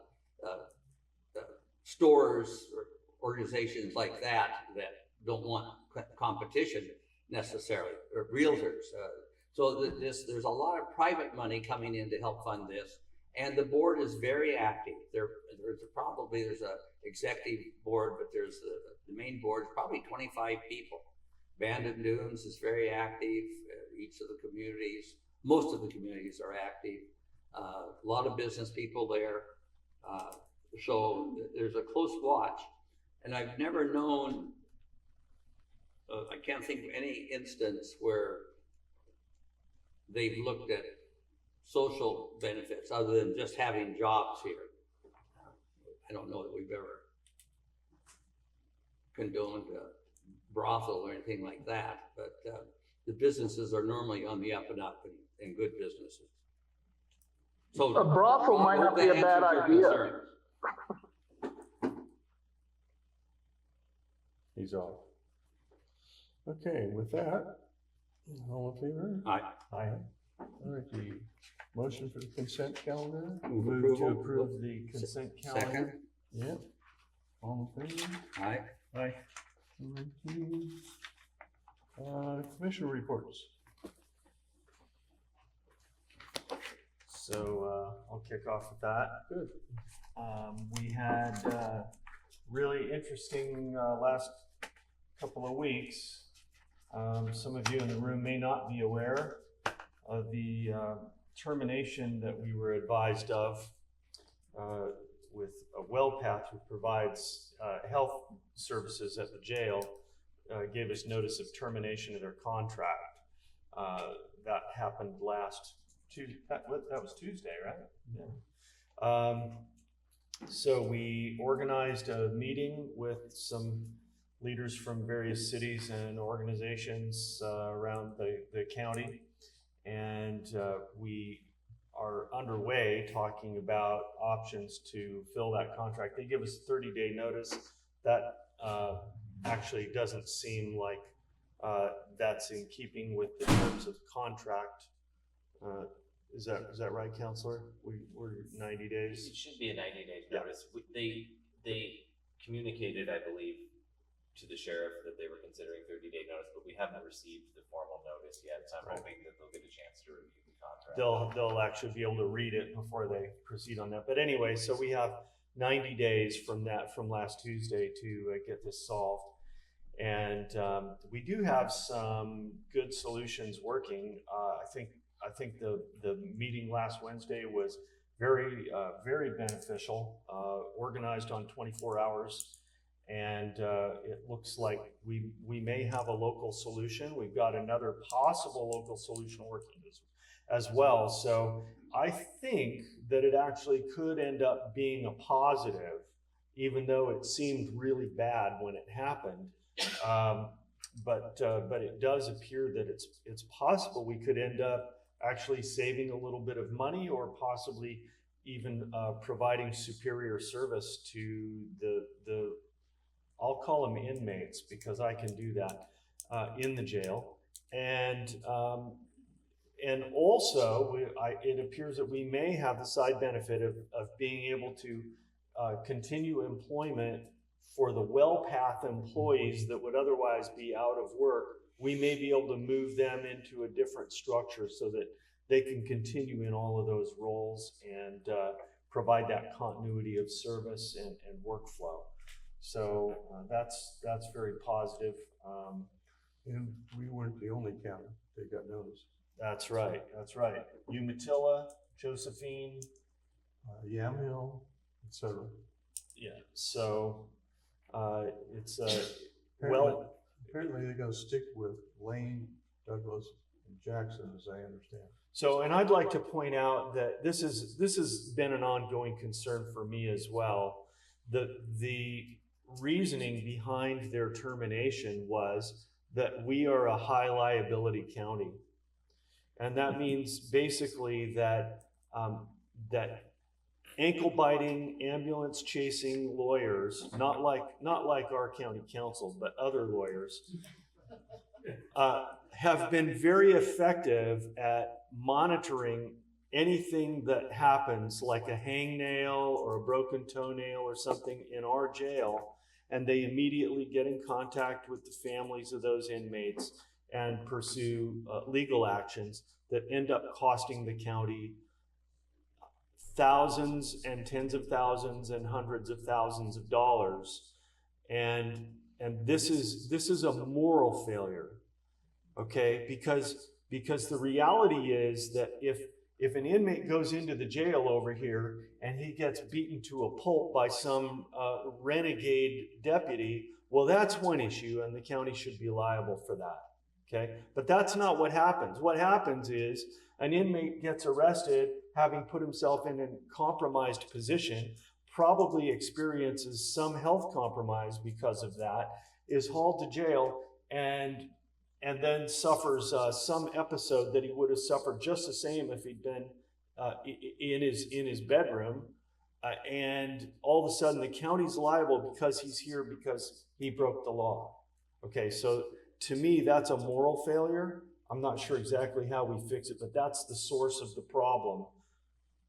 stores or organizations like that don't want competition necessarily, or realtors. So there's a lot of private money coming in to help fund this, and the board is very active. There's a executive board, but there's the main board is probably 25 people. Bandon Dunes is very active. Each of the communities, most of the communities are active. A lot of business people there. So there's a close watch, and I've never known, I can't think of any instance where they've looked at social benefits other than just having jobs here. I don't know that we've ever condoned a brothel or anything like that, but the businesses are normally on the up and up and good businesses. So a brothel might not be a bad idea. He's off. Okay, with that, all in favor? Aye. Aye. All right, the motion for the consent calendar? Move to approve the consent calendar. Second. Yep. All in favor? Aye. Aye. Commissioner reports. So I'll kick off with that. Good. We had really interesting last couple of weeks. Some of you in the room may not be aware of the termination that we were advised of with a WellPath, who provides health services at the jail, gave us notice of termination of their contract. That happened last Tuesday. That was Tuesday, right? Yeah. So we organized a meeting with some leaders from various cities and organizations around the county, and we are underway talking about options to fill that contract. They give us 30-day notice. That actually doesn't seem like that's in keeping with the terms of the contract. Is that right, Counselor? We're 90 days? It should be a 90-day notice. They communicated, I believe, to the sheriff that they were considering 30-day notice, but we haven't received the formal notice yet, so I'm hoping that they'll get a chance to review the contract. They'll actually be able to read it before they proceed on that. But anyway, so we have 90 days from last Tuesday to get this solved. And we do have some good solutions working. I think the meeting last Wednesday was very beneficial, organized on 24 hours. And it looks like we may have a local solution. We've got another possible local solution working as well. So I think that it actually could end up being a positive, even though it seemed really bad when it happened. But it does appear that it's possible we could end up actually saving a little bit of money, or possibly even providing superior service to the I'll call them inmates, because I can do that in the jail. And also, it appears that we may have the side benefit of being able to continue employment for the WellPath employees that would otherwise be out of work. We may be able to move them into a different structure so that they can continue in all of those roles and provide that continuity of service and workflow. So that's very positive. And we weren't the only county that got noticed. That's right, that's right. Umatilla, Josephine, Yamhill, et cetera. yeah, so, it's, Apparently- Apparently they're gonna stick with Lane, Douglas, and Jackson, as I understand. so, and I'd like to point out that this has been an ongoing concern for me as well. The reasoning behind their termination was that we are a high liability county. And that means basically that, that ankle biting, ambulance chasing lawyers, not like our county council, but other lawyers, have been very effective at monitoring anything that happens, like a hangnail or a broken toenail or something in our jail, and they immediately get in contact with the families of those inmates and pursue legal actions that end up costing the county thousands and tens of thousands and hundreds of thousands of dollars. And this is a moral failure, okay? Because the reality is that if an inmate goes into the jail over here and he gets beaten to a pulp by some renegade deputy, well, that's one issue, and the county should be liable for that, okay? But that's not what happens. What happens is an inmate gets arrested, having put himself in a compromised position, probably experiences some health compromise because of that, is hauled to jail, and then suffers some episode that he would have suffered just the same if he'd been in his bedroom, and all of a sudden the county's liable because he's here because he broke the law. Okay, so to me that's a moral failure. I'm not sure exactly how we fix it, but that's the source of the problem,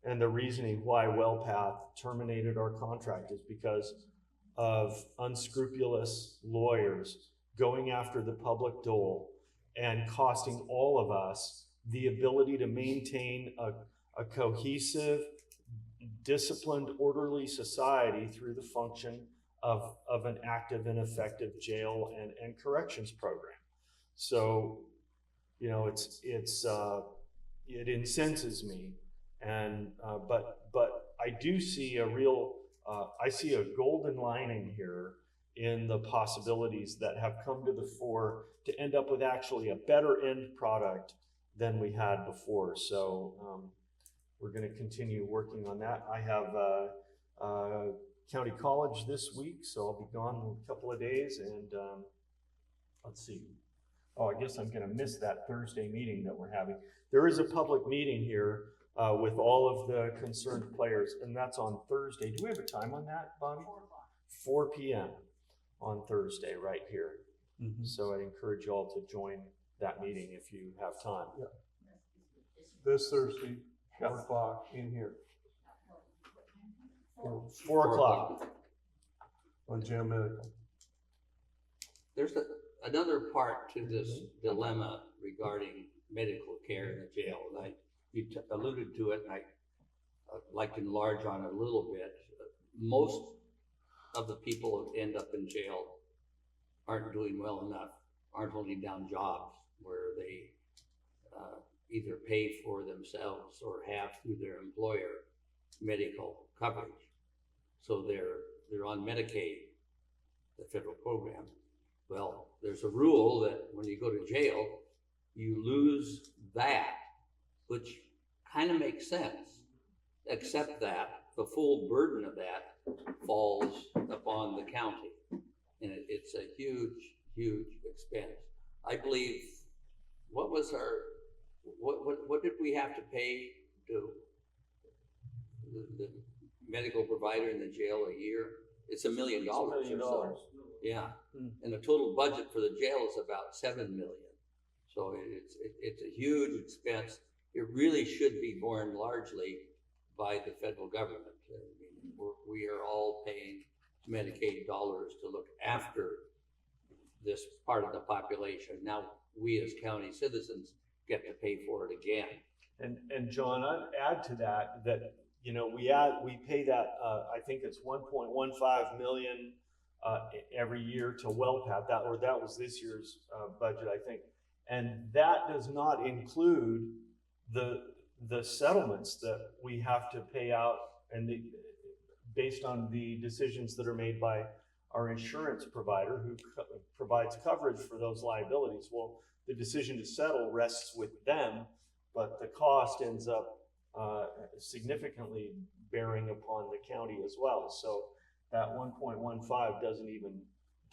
and the reasoning why WellPath terminated our contract is because of unscrupulous lawyers going after the public dole and costing all of us the ability to maintain a cohesive, disciplined, orderly society through the function of an active and effective jail and corrections program. So, you know, it incenses me, and but I do see I see a golden lining here in the possibilities that have come to the fore to end up with actually a better end product than we had before. So we're going to continue working on that. I have county college this week, so I'll be gone a couple of days, and let's see. Oh, I guess I'm going to miss that Thursday meeting that we're having. There is a public meeting here with all of the concerned players, and that's on Thursday. Do we have a time on that, Bobby? 4 p.m. on Thursday, right here. Mm-hmm. So I encourage you all to join that meeting if you have time. Yeah. This Thursday, 4 o'clock in here. 4 o'clock. On Jam Medical. There's another part to this dilemma regarding medical care in the jail, and you alluded to it, and I'd like to enlarge on it a little bit. Most of the people who end up in jail aren't doing well enough, aren't holding down jobs where they either pay for themselves or have through their employer medical coverage. So they're on Medicaid, the federal program. Well, there's a rule that when you go to jail, you lose that, which kind of makes sense, except that the full burden of that falls upon the county. And it's a huge, huge expense. I believe, what did we have to pay to the medical provider in the jail a year? It's $1 million. $1 million. So. Yeah, and the total budget for the jail is about $7 million. So it's a huge expense. It really should be borne largely by the federal government. I mean, we are all paying Medicaid dollars to look after this part of the population. Now we as county citizens get to pay for it again. And John, I'd add to that you know we pay that I think it's $1.15 million every year to WellPAT. That was this year's budget, I think. And that does not include the settlements that we have to pay out based on the decisions that are made by our insurance provider who provides coverage for those liabilities. Well, the decision to settle rests with them, but the cost ends up significantly bearing upon the county as well. So that 1.15 doesn't even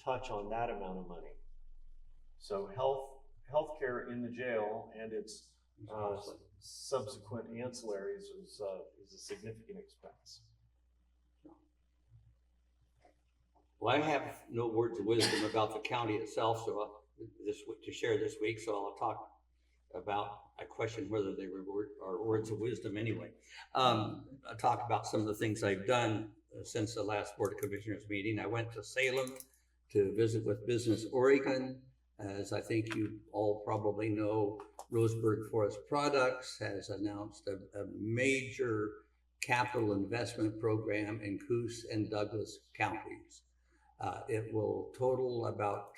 touch on that amount of money. So healthcare in the jail and its subsequent ancillaries is a significant expense. Well, I have no words of wisdom about the county itself, so to share this week, so I'll talk about, I question whether they are words of wisdom anyway. I'll talk about some of the things I've done since the last Board of Commissioners meeting. I went to Salem to visit with Business Oregon. As I think you all probably know, Roseburg Forest Products has announced a major capital investment program in Coos and Douglas counties. It will total about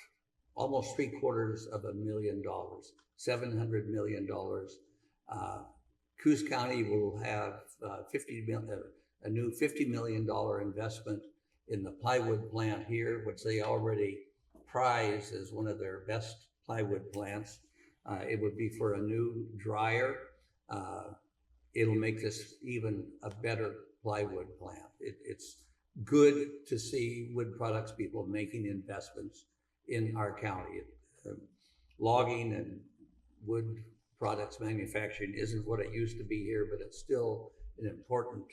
almost $750,000. $700 million. Coos County will have a new $50 million investment in the plywood plant here, which they already prize as one of their best plywood plants. It would be for a new dryer. It'll make this even a better plywood plant. It's good to see wood products people making investments in our county. Logging and wood products manufacturing isn't what it used to be here, but it's still an important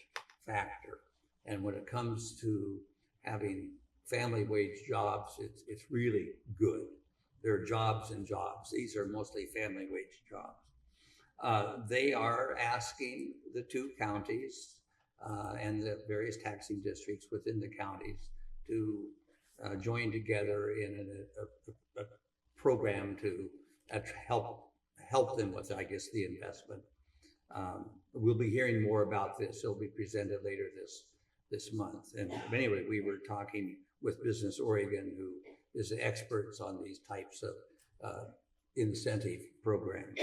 factor. And when it comes to having family wage jobs, it's really good. There are jobs and jobs. These are mostly family wage jobs. They are asking the two counties and the various taxing districts within the counties to join together in a program to help them with, I guess, the investment. We'll be hearing more about this. It'll be presented later this month. And anyway, we were talking with Business Oregon, who is the experts on these types of incentive programs.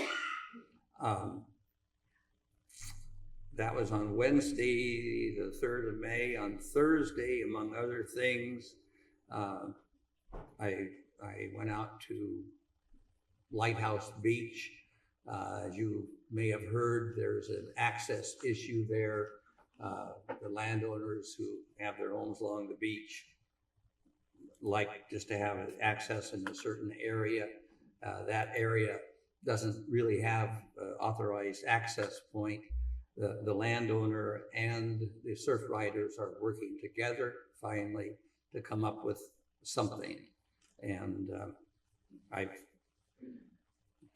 That was on Wednesday, the 3rd of May. On Thursday, among other things, I went out to Lighthouse Beach. As you may have heard, there's an access issue there. The landowners who have their homes along the beach like just to have access in a certain area. That area doesn't really have authorized access point. The landowner and the surf riders are working together finally to come up with something. And I've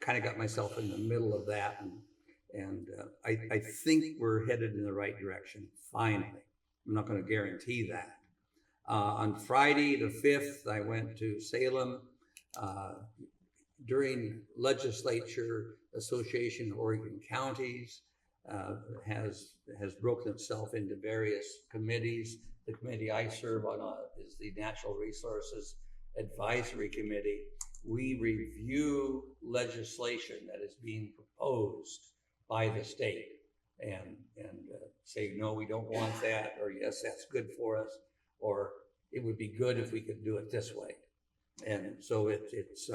kind of got myself in the middle of that, and I think we're headed in the right direction, finally. I'm not going to guarantee that. On Friday the 5th, I went to Salem. During Legislature Association of Oregon Counties has broken itself into various committees. The committee I serve on is the Natural Resources Advisory Committee. We review legislation that is being proposed by the state and say, no, we don't want that, or yes, that's good for us, or it would be good if we could do it this way. And so it's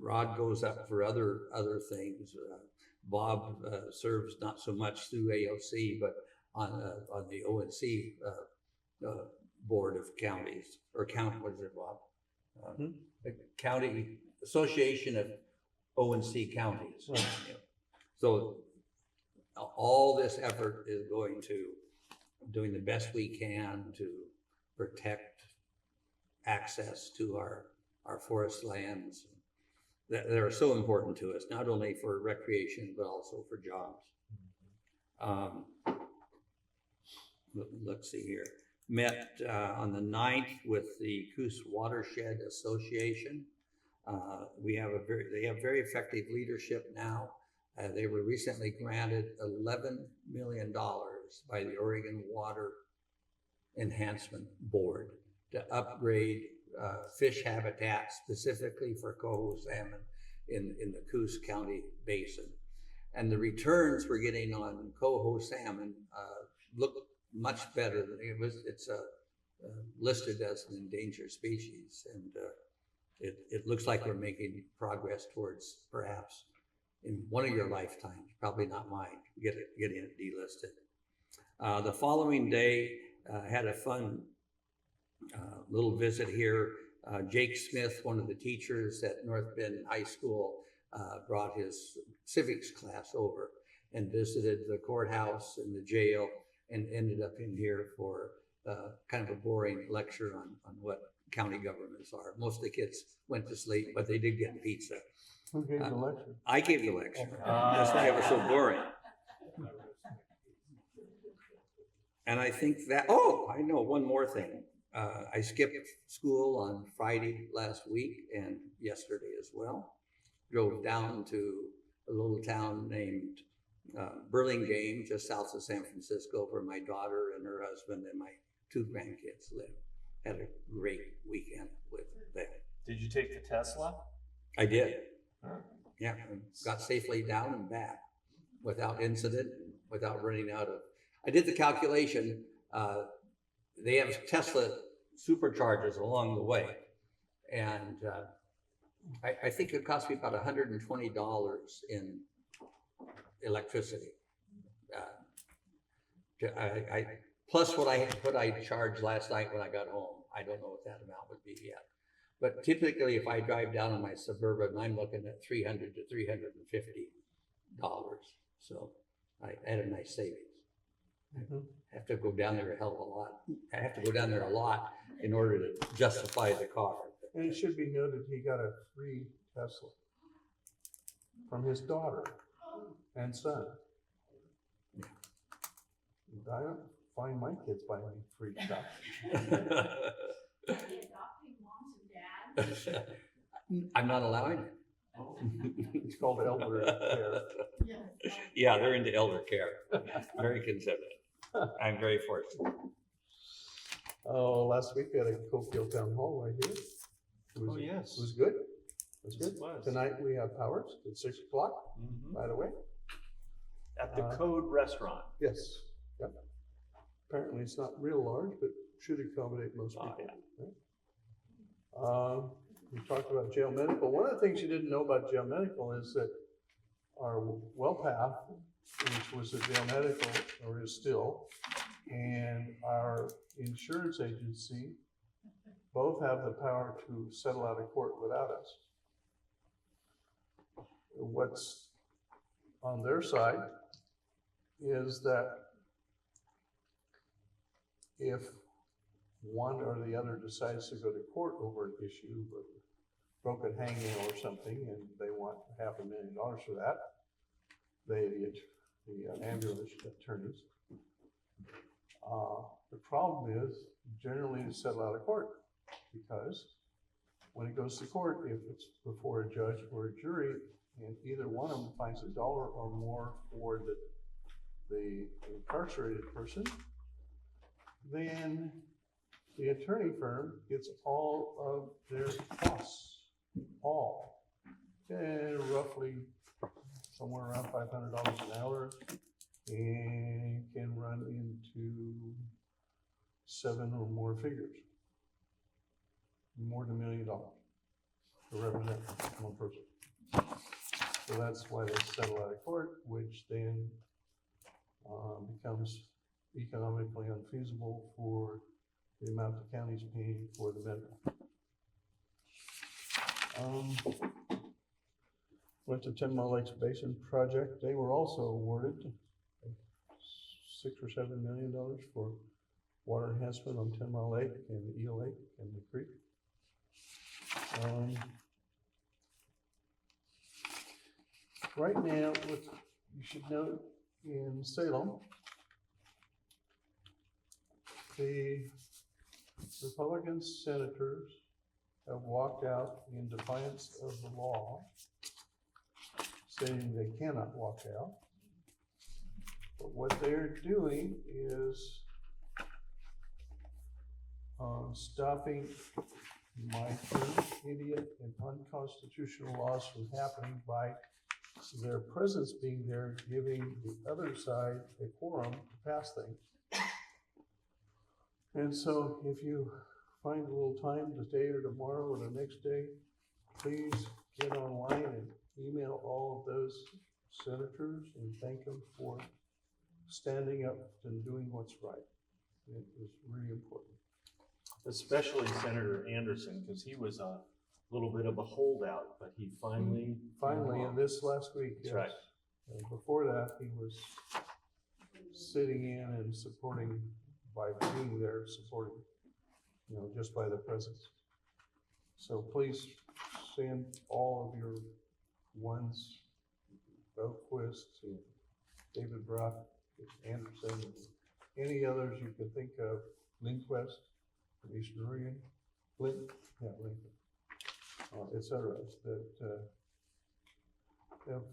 Rod goes up for other things. Bob serves not so much through AOC, but on the ONC board of counties, or what is it, Bob? The County Association of ONC counties. Right. Yeah. So all this effort is going to doing the best we can to protect access to our forest lands that are so important to us, not only for recreation, but also for jobs. Let's see here. Met on the 9th with the Coos Watershed Association. They have very effective leadership now. They were recently granted $11 million by the Oregon Water Enhancement Board. to upgrade fish habitat specifically for coho salmon in the Coos County Basin. And the returns we're getting on coho salmon look much better than it's listed as an endangered species, and it looks like we're making progress towards perhaps in one of your lifetimes, probably not mine, getting it delisted. The following day, had a fun little visit here. Jake Smith, one of the teachers at North Bend High School, brought his civics class over and visited the courthouse and the jail, and ended up in here for kind of a boring lecture on what county governments are. Most of the kids went to sleep, but they did get pizza. Who gave the lecture? I gave the lecture. That's why it was so boring. And I think that, I know one more thing. I skipped school on Friday last week and yesterday as well. Drove down to a little town named Burlingame, just south of San Francisco, where my daughter and her husband and my 2 grandkids live. Had a great weekend with them. Did you take the Tesla? I did. Yeah, and got safely down and back without incident, without running out of. I did the calculation. They have Tesla superchargers along the way, and I think it cost me about $120 in electricity. Plus what I charged last night when I got home. I don't know what that amount would be yet. But typically, if I drive down on my Suburban, I'm looking at $300 to $350. So I had a nice savings. I have to go down there a hell of a lot. I have to go down there a lot in order to justify the car. And it should be noted, he got a free Tesla from his daughter and son. I don't find my kids buying me free stuff. I'm not allowing it. It's called elder care. Yeah, they're into elder care. Very considerate. I'm very fortunate. Oh, last week we had a Cofield Town Hall right here. Yes. It was good. It was Yes, good. it was. Tonight we have powers at 6 o'clock, by the way. At the Code Restaurant. Yes. Yep. Apparently it's not real large, but should accommodate most people. Right? We talked about jail medical. One of the things you didn't know about jail medical is that our well path, which was a jail medical, or is still, and our insurance agency both have the power to settle out of court without us. What's on their side is that if one or the other decides to go to court over an issue, but broken hangnail or something, and they want $500,000 for that, the ambulance attorneys. The problem is generally to settle out of court, because when it goes to court, if it's before a judge or a jury, and either one of them finds $1 or more for the incarcerated person, then the attorney firm gets all of their costs, and roughly somewhere around $500 an hour, and can run into 7 or more figures, more than $1 million to represent one person. So that's why they settle out of court, which then becomes economically unfeasible for the amount the county's paying for the medical. Went to 10 Mile Lakes Basin project. They were also awarded $6 or $7 million for water enhancement on 10 Mile Lake and the Eel Lake and the creek. Right now, what you should note in Salem, the Republican senators have walked out in defiance of the law, saying they cannot walk out. But what they're doing is stopping my idiot and unconstitutional laws from happening by their presence being there, giving the other side a quorum to pass things. And so if you find a little time today or tomorrow or the next day, please get online and email all of those senators and thank them for standing up and doing what's right. It is really important. Especially Senator Anderson, because he was a little bit of a holdout, but he finally. Finally, in this last week, That's yes. right. Before that, he was sitting in and supporting, by being there, supporting, just by the presence. So please send all of your ones, Boquist and David Brock, Anderson, any others you can think of, Lindquist, from Eastern Oregon, Lincoln, et cetera, that have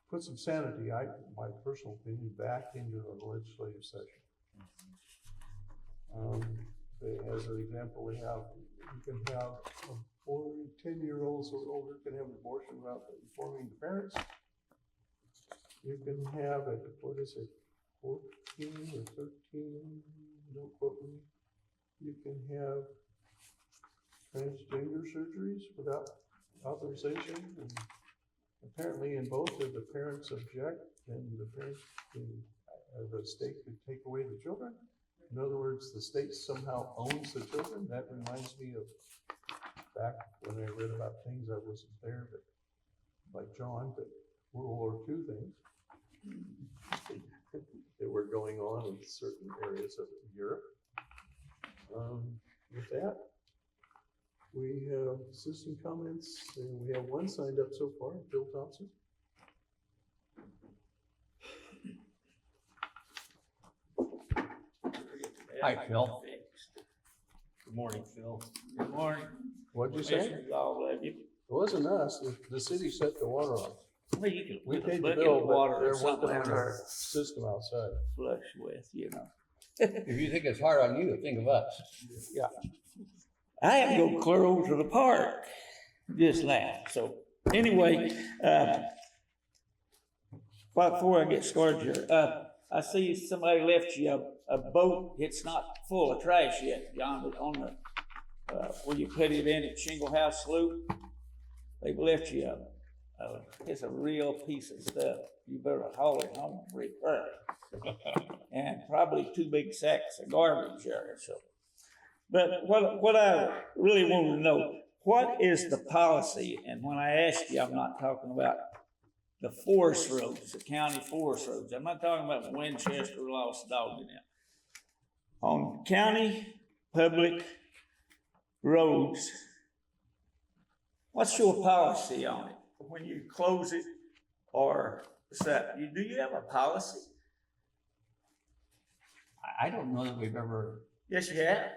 put some sanity, my personal opinion, back into the legislative session. As an example, you can have 10-year-olds or older can have an abortion without informing the parents. You can have 14 or 13, don't quote me. You can have transgender surgeries without authorization, and apparently in both if the parents object, then the parents can, the state could take away the children. In other words, the state somehow owns the children. That reminds me of back when I read about things, I wasn't there, but like John, but World War II things that were going on in certain areas of Europe. With that, we have citizen comments, and we have one signed up so far, Bill Thompson. Hi, Phil. Good morning, Phil. Good morning. What'd you say? It wasn't us, the city set the water off. Well, you can We put a paid the bucket bill, of but water they're or something working on out our there system outside. flush with, If you think it's hard on you, think of us. Yeah. I had to go clear over to the park just now. So anyway, before I get started here, I see somebody left you a boat. It's not full of trash yet, John, but on the, where you put it in at Shingle House Sloop, they've left you it's a real piece of stuff. You better haul it home and repair it. And probably 2 big sacks of garbage there, so. But what I really want to know, what is the policy? And when I ask you, I'm not talking about the forest roads, the county forest roads. I'm not talking about Winchester, Lost Dog in there. On county public roads, what's your policy on it? When you close it or set, do you have a policy? I don't know that we've ever. Yes, you have.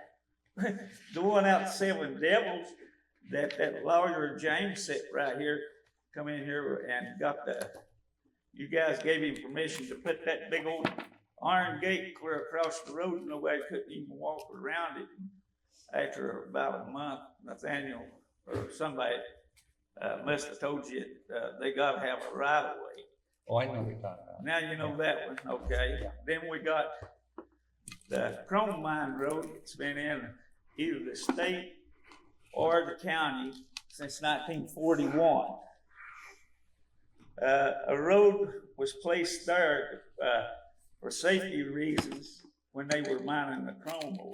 The one out at Seven Devils, that lawyer James sat right here, come in here and got you guys gave him permission to put that big old iron gate clear across the road. Nobody couldn't even walk around it. After about a month, Nathaniel or somebody must have told you they gotta have a right of way. Oh, I know what you're talking about. Now you know that one, okay. Then we got the Chrome Mine Road. It's been in either the state or the county since 1941. A road was placed there for safety reasons when they were mining the chrome ore.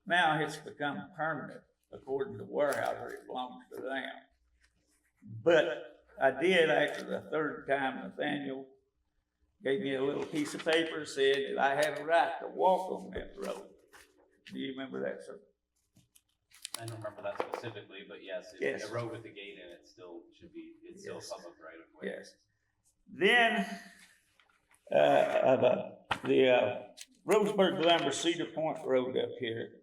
Now it's become permanent according to Weyerhaeuser. It belongs to them. But I did, after the third time, Nathaniel gave me a little piece of paper, said that I had a right to walk on that road. Do you remember that, sir? I don't remember that specifically, but yes, Yes. a road with a gate in it still should be, it's still Yes. public right of way. Yes. Then, the Roseburg Lumber Cedar Point Road up here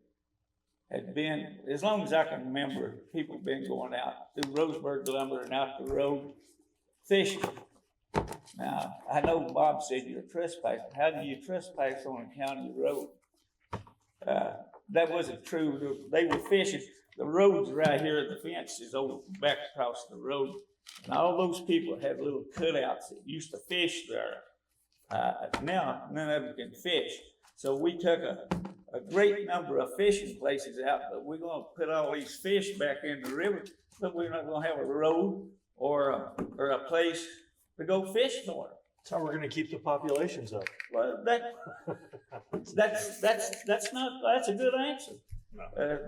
had been, as long as I can remember, people have been going out through Roseburg Lumber and out the road fishing. Now, I know Bob said you're trespassing. How do you trespass on a county road? That wasn't true. They were fishing. The road's right here, the fence is over back across the road. And all those people had little cutouts that used to fish there. Now, none of them can fish. So we took a great number of fishing places out, but we're gonna put all these fish back in the river, but we're not gonna have a road or a place to go fish for. That's how we're gonna keep the populations up. Well, that's a good answer.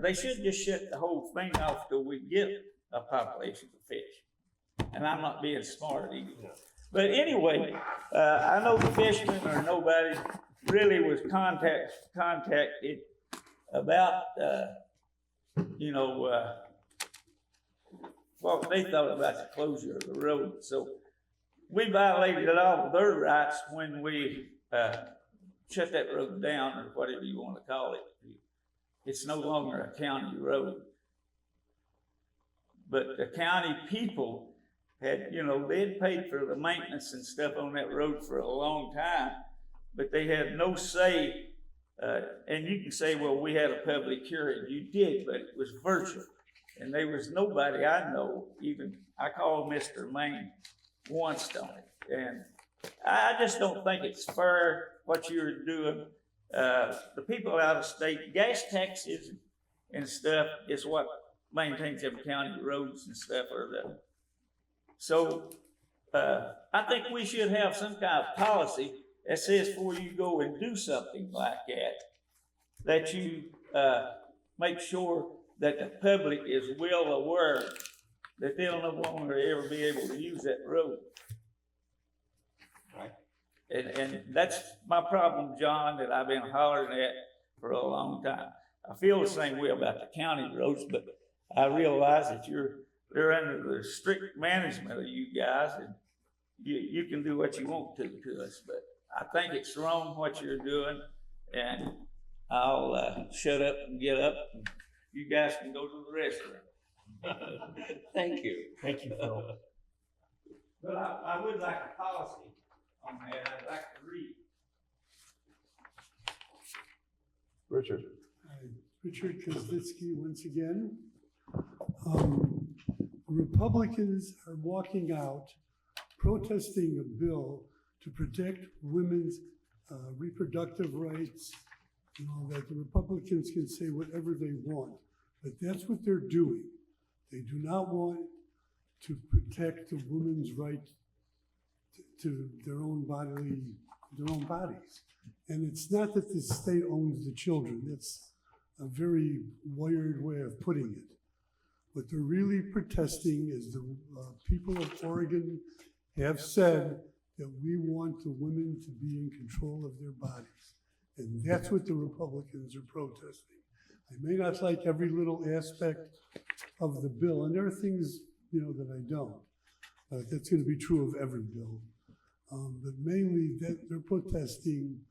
They should just shut the whole thing off till we get a population of fish. And I'm not being smart either. But anyway, I know the fishermen or nobody really was contacted about, what they thought about the closure of the road. So we violated all of their rights when we shut that road down, or whatever you want to call it. It's no longer a county road. But the county people had, they had paid for the maintenance and stuff on that road for a long time, but they had no say. And you can say, well, we had a public hearing. You did, but it was virtual. And there was nobody I know, even, I called Mr. Maine once on it. And I just don't think it's fair what you're doing. The people out of state, gas taxes and stuff is what maintains them county roads and stuff. So I think we should have some kind of policy that says before you go and do something like that you make sure that the public is well aware that they'll no longer ever be able to use that road. Right. And that's my problem, John, that I've been hollering at for a long time. I feel the same way about the county roads, but I realize that they're under the strict management of you guys, and you can do what you want to us, but I think it's wrong what you're doing, and I'll shut up and get up, and you guys can go to the restaurant. Thank you. Thank you, Phil. But I would like a policy on that. I'd like to read. Richard. Richard Kozlitsky once again. Republicans are walking out protesting a bill to protect women's reproductive rights. That the Republicans can say whatever they want, but that's what they're doing. They do not want to protect the woman's right to their own bodies. And it's not that the state owns the children. That's a very wired way of putting it. What they're really protesting is the people of Oregon have said that we want the women to be in control of their bodies. And that's what the Republicans are protesting. I may not like every little aspect of the bill, and there are things, that I don't. That's going to be true of every bill. But mainly that they're protesting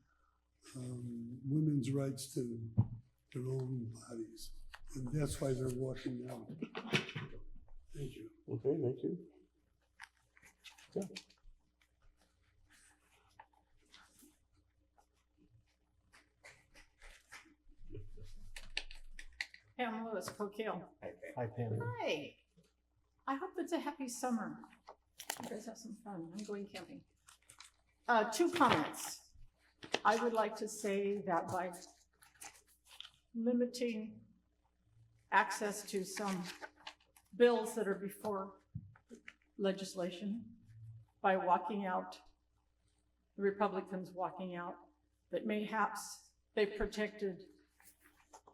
women's rights to their own bodies. And that's why they're walking out. Thank you. Okay, thank you. Yeah. Pam Lewis, Cook Hill. Hi, Pam. Hi. I hope it's a happy summer. You guys have some fun. I'm going camping. 2 comments. I would like to say that by limiting access to some bills that are before legislation, by walking out, the Republicans walking out, that mayhaps they protected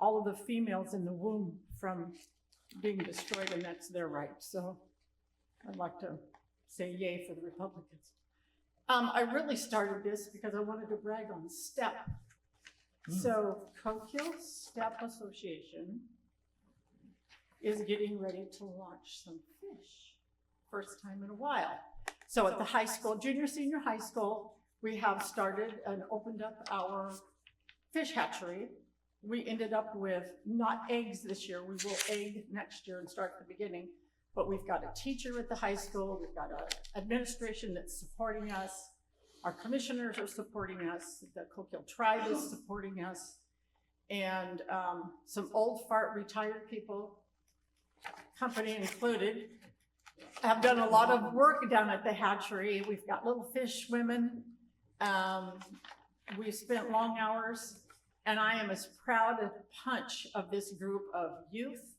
all of the females in the womb from being destroyed, and that's their right. So I'd like to say yay for the Republicans. I really started this because I wanted to brag on STEP. So Coke Hill STEP Association is getting ready to launch some fish. First time in a while. So at the high school, junior, senior high school, we have started and opened up our fish hatchery. We ended up with not eggs this year. We will egg next year and start at the beginning. But we've got a teacher at the high school. We've got an administration that's supporting us. Our commissioners are supporting us. The Cook Hill Tribe is supporting us. and some old fart retired people, company included, have done a lot of work down at the hatchery. We've got little fish swimming. We've spent long hours, and I am as proud as punch of this group of youth,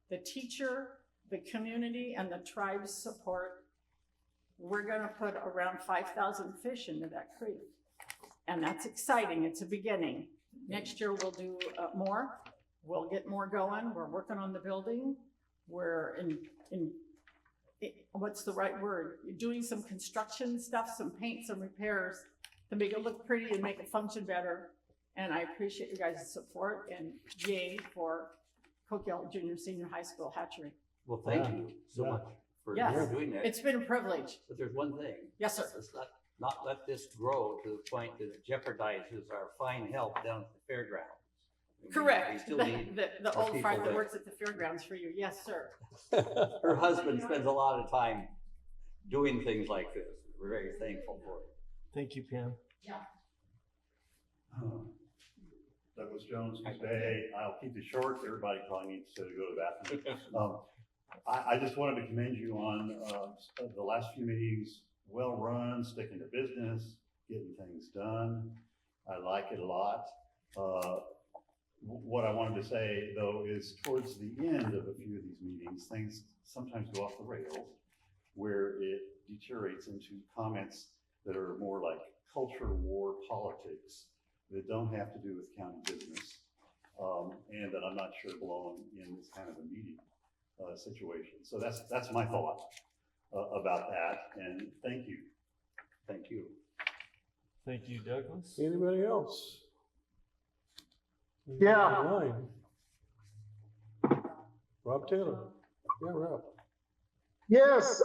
the teacher, the community, and the tribe's support. We're gonna put around 5,000 fish into that creek. And that's exciting, it's a beginning. Next year we'll do more, we'll get more going. We're working on the building. We're what's the right word? Doing some construction stuff, some paint, some repairs to make it look pretty and make it function better. And I appreciate you guys' support, and yay for Coquille Junior Senior High School hatchery. Well, thank you so much for Yes, doing that. it's been a privilege. But there's one thing. Yes, sir. Let's not let this grow to the point that it jeopardizes our fine health down at the fairgrounds. We Correct. still need The our old people fry that there. works at the fairgrounds for you. Yes, sir. Her husband spends a lot of time doing things like this. We're very thankful for it. Thank you, Pam. Yeah. Douglas Jones, hey, I'll keep it short. Everybody probably needs to go to the bathroom. I just wanted to commend you on the last few meetings, well run, sticking to business, getting things done. I like it a lot. What I wanted to say though is towards the end of a few of these meetings, things sometimes go off the rails where it deteriorates into comments that are more like culture war politics that don't have to do with county business, and that I'm not sure belong in this kind of a meeting situation. So that's my thought about that, and thank you. Thank you. Thank you, Douglas. Anybody else? Yeah. Line. Rob Taylor. Yeah, Rob. Yes,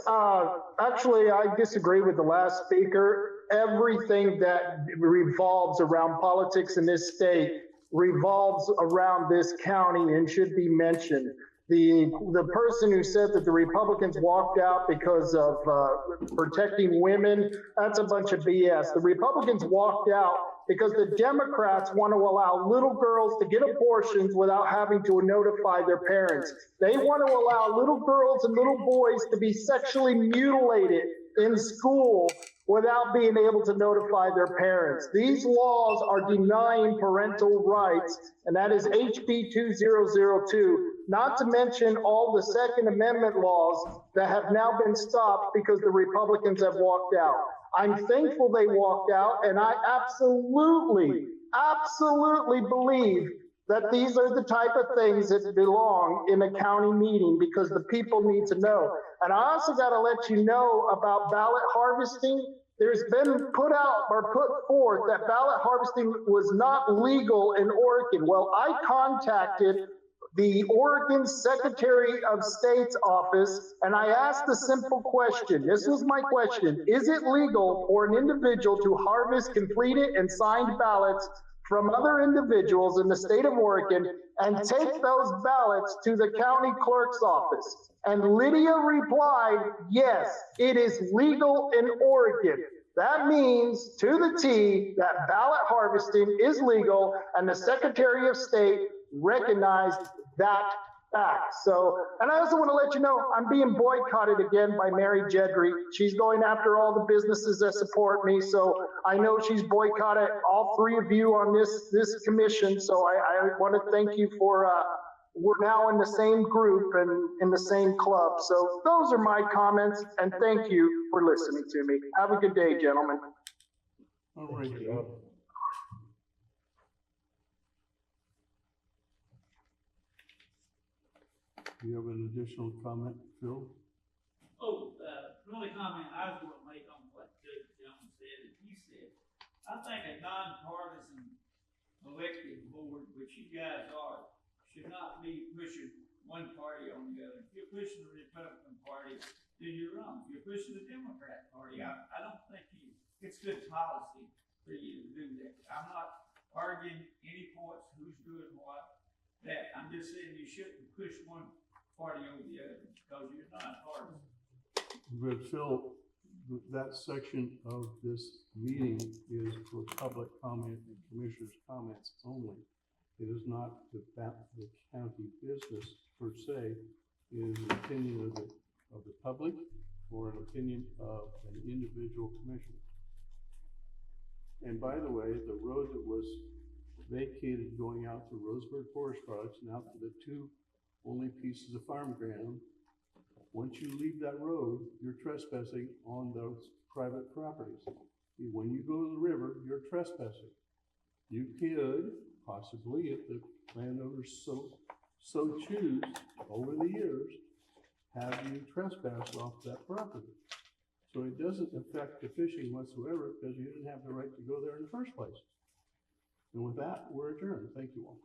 actually, I disagree with the last speaker. Everything that revolves around politics in this state revolves around this county and should be mentioned. The person who said that the Republicans walked out because of protecting women, that's a bunch of BS. The Republicans walked out because the Democrats want to allow little girls to get abortions without having to notify their parents. They want to allow little girls and little boys to be sexually mutilated in school without being able to notify their parents. These laws are denying parental rights, and that is HB 2002, not to mention all the Second Amendment laws that have now been stopped because the Republicans have walked out. I'm thankful they walked out, and I absolutely believe that these are the type of things that belong in a county meeting because the people need to know. And I also got to let you know about ballot harvesting. There's been put forth that ballot harvesting was not legal in Oregon. Well, I contacted the Oregon Secretary of State's office, and I asked a simple question. This was my question. Is it legal for an individual to harvest completed and signed ballots from other individuals in the state of Oregon and take those ballots to the county clerk's office? And Lydia replied, yes, it is legal in Oregon. That means to the T that ballot harvesting is legal, and the Secretary of State recognized that fact. So, and I also want to let you know, I'm being boycotted again by Mary Jedry. She's going after all the businesses that support me. So I know she's boycotted all three of you on this commission. So I want to thank you for, we're now in the same group and in the same club. So those are my comments, and thank you for listening to me. Have a good day, gentlemen. All right, Rob. Do you have an additional comment, Phil? Oh, the only comment I was gonna make on what Judge Jones said, is he said, I think a nonpartisan elected board, which you guys are, should not be pushing one party on the other. If you're pushing the Republican Party, then you're wrong. If you're pushing the Democrat Party, I don't think it's good policy for you to do that. I'm not arguing any points, who's doing what, that. I'm just saying you shouldn't push one party over the other because you're not partisan. But Phil, that section of this meeting is for public comment and commissioners' comments only. It is not the county business per se. It is an opinion of the public or an opinion of an individual commissioner. And by the way, the road that was vacated going out to Roseburg Forest Products and out to the two only pieces of farm ground, once you leave that road, you're trespassing on those private properties. When you go to the river, you're trespassing. You could possibly, if the landowners so choose, over the years, have you trespass off that property. So it doesn't affect the fishing whatsoever because you didn't have the right to go there in the first place. And with that, we're adjourned. Thank you all.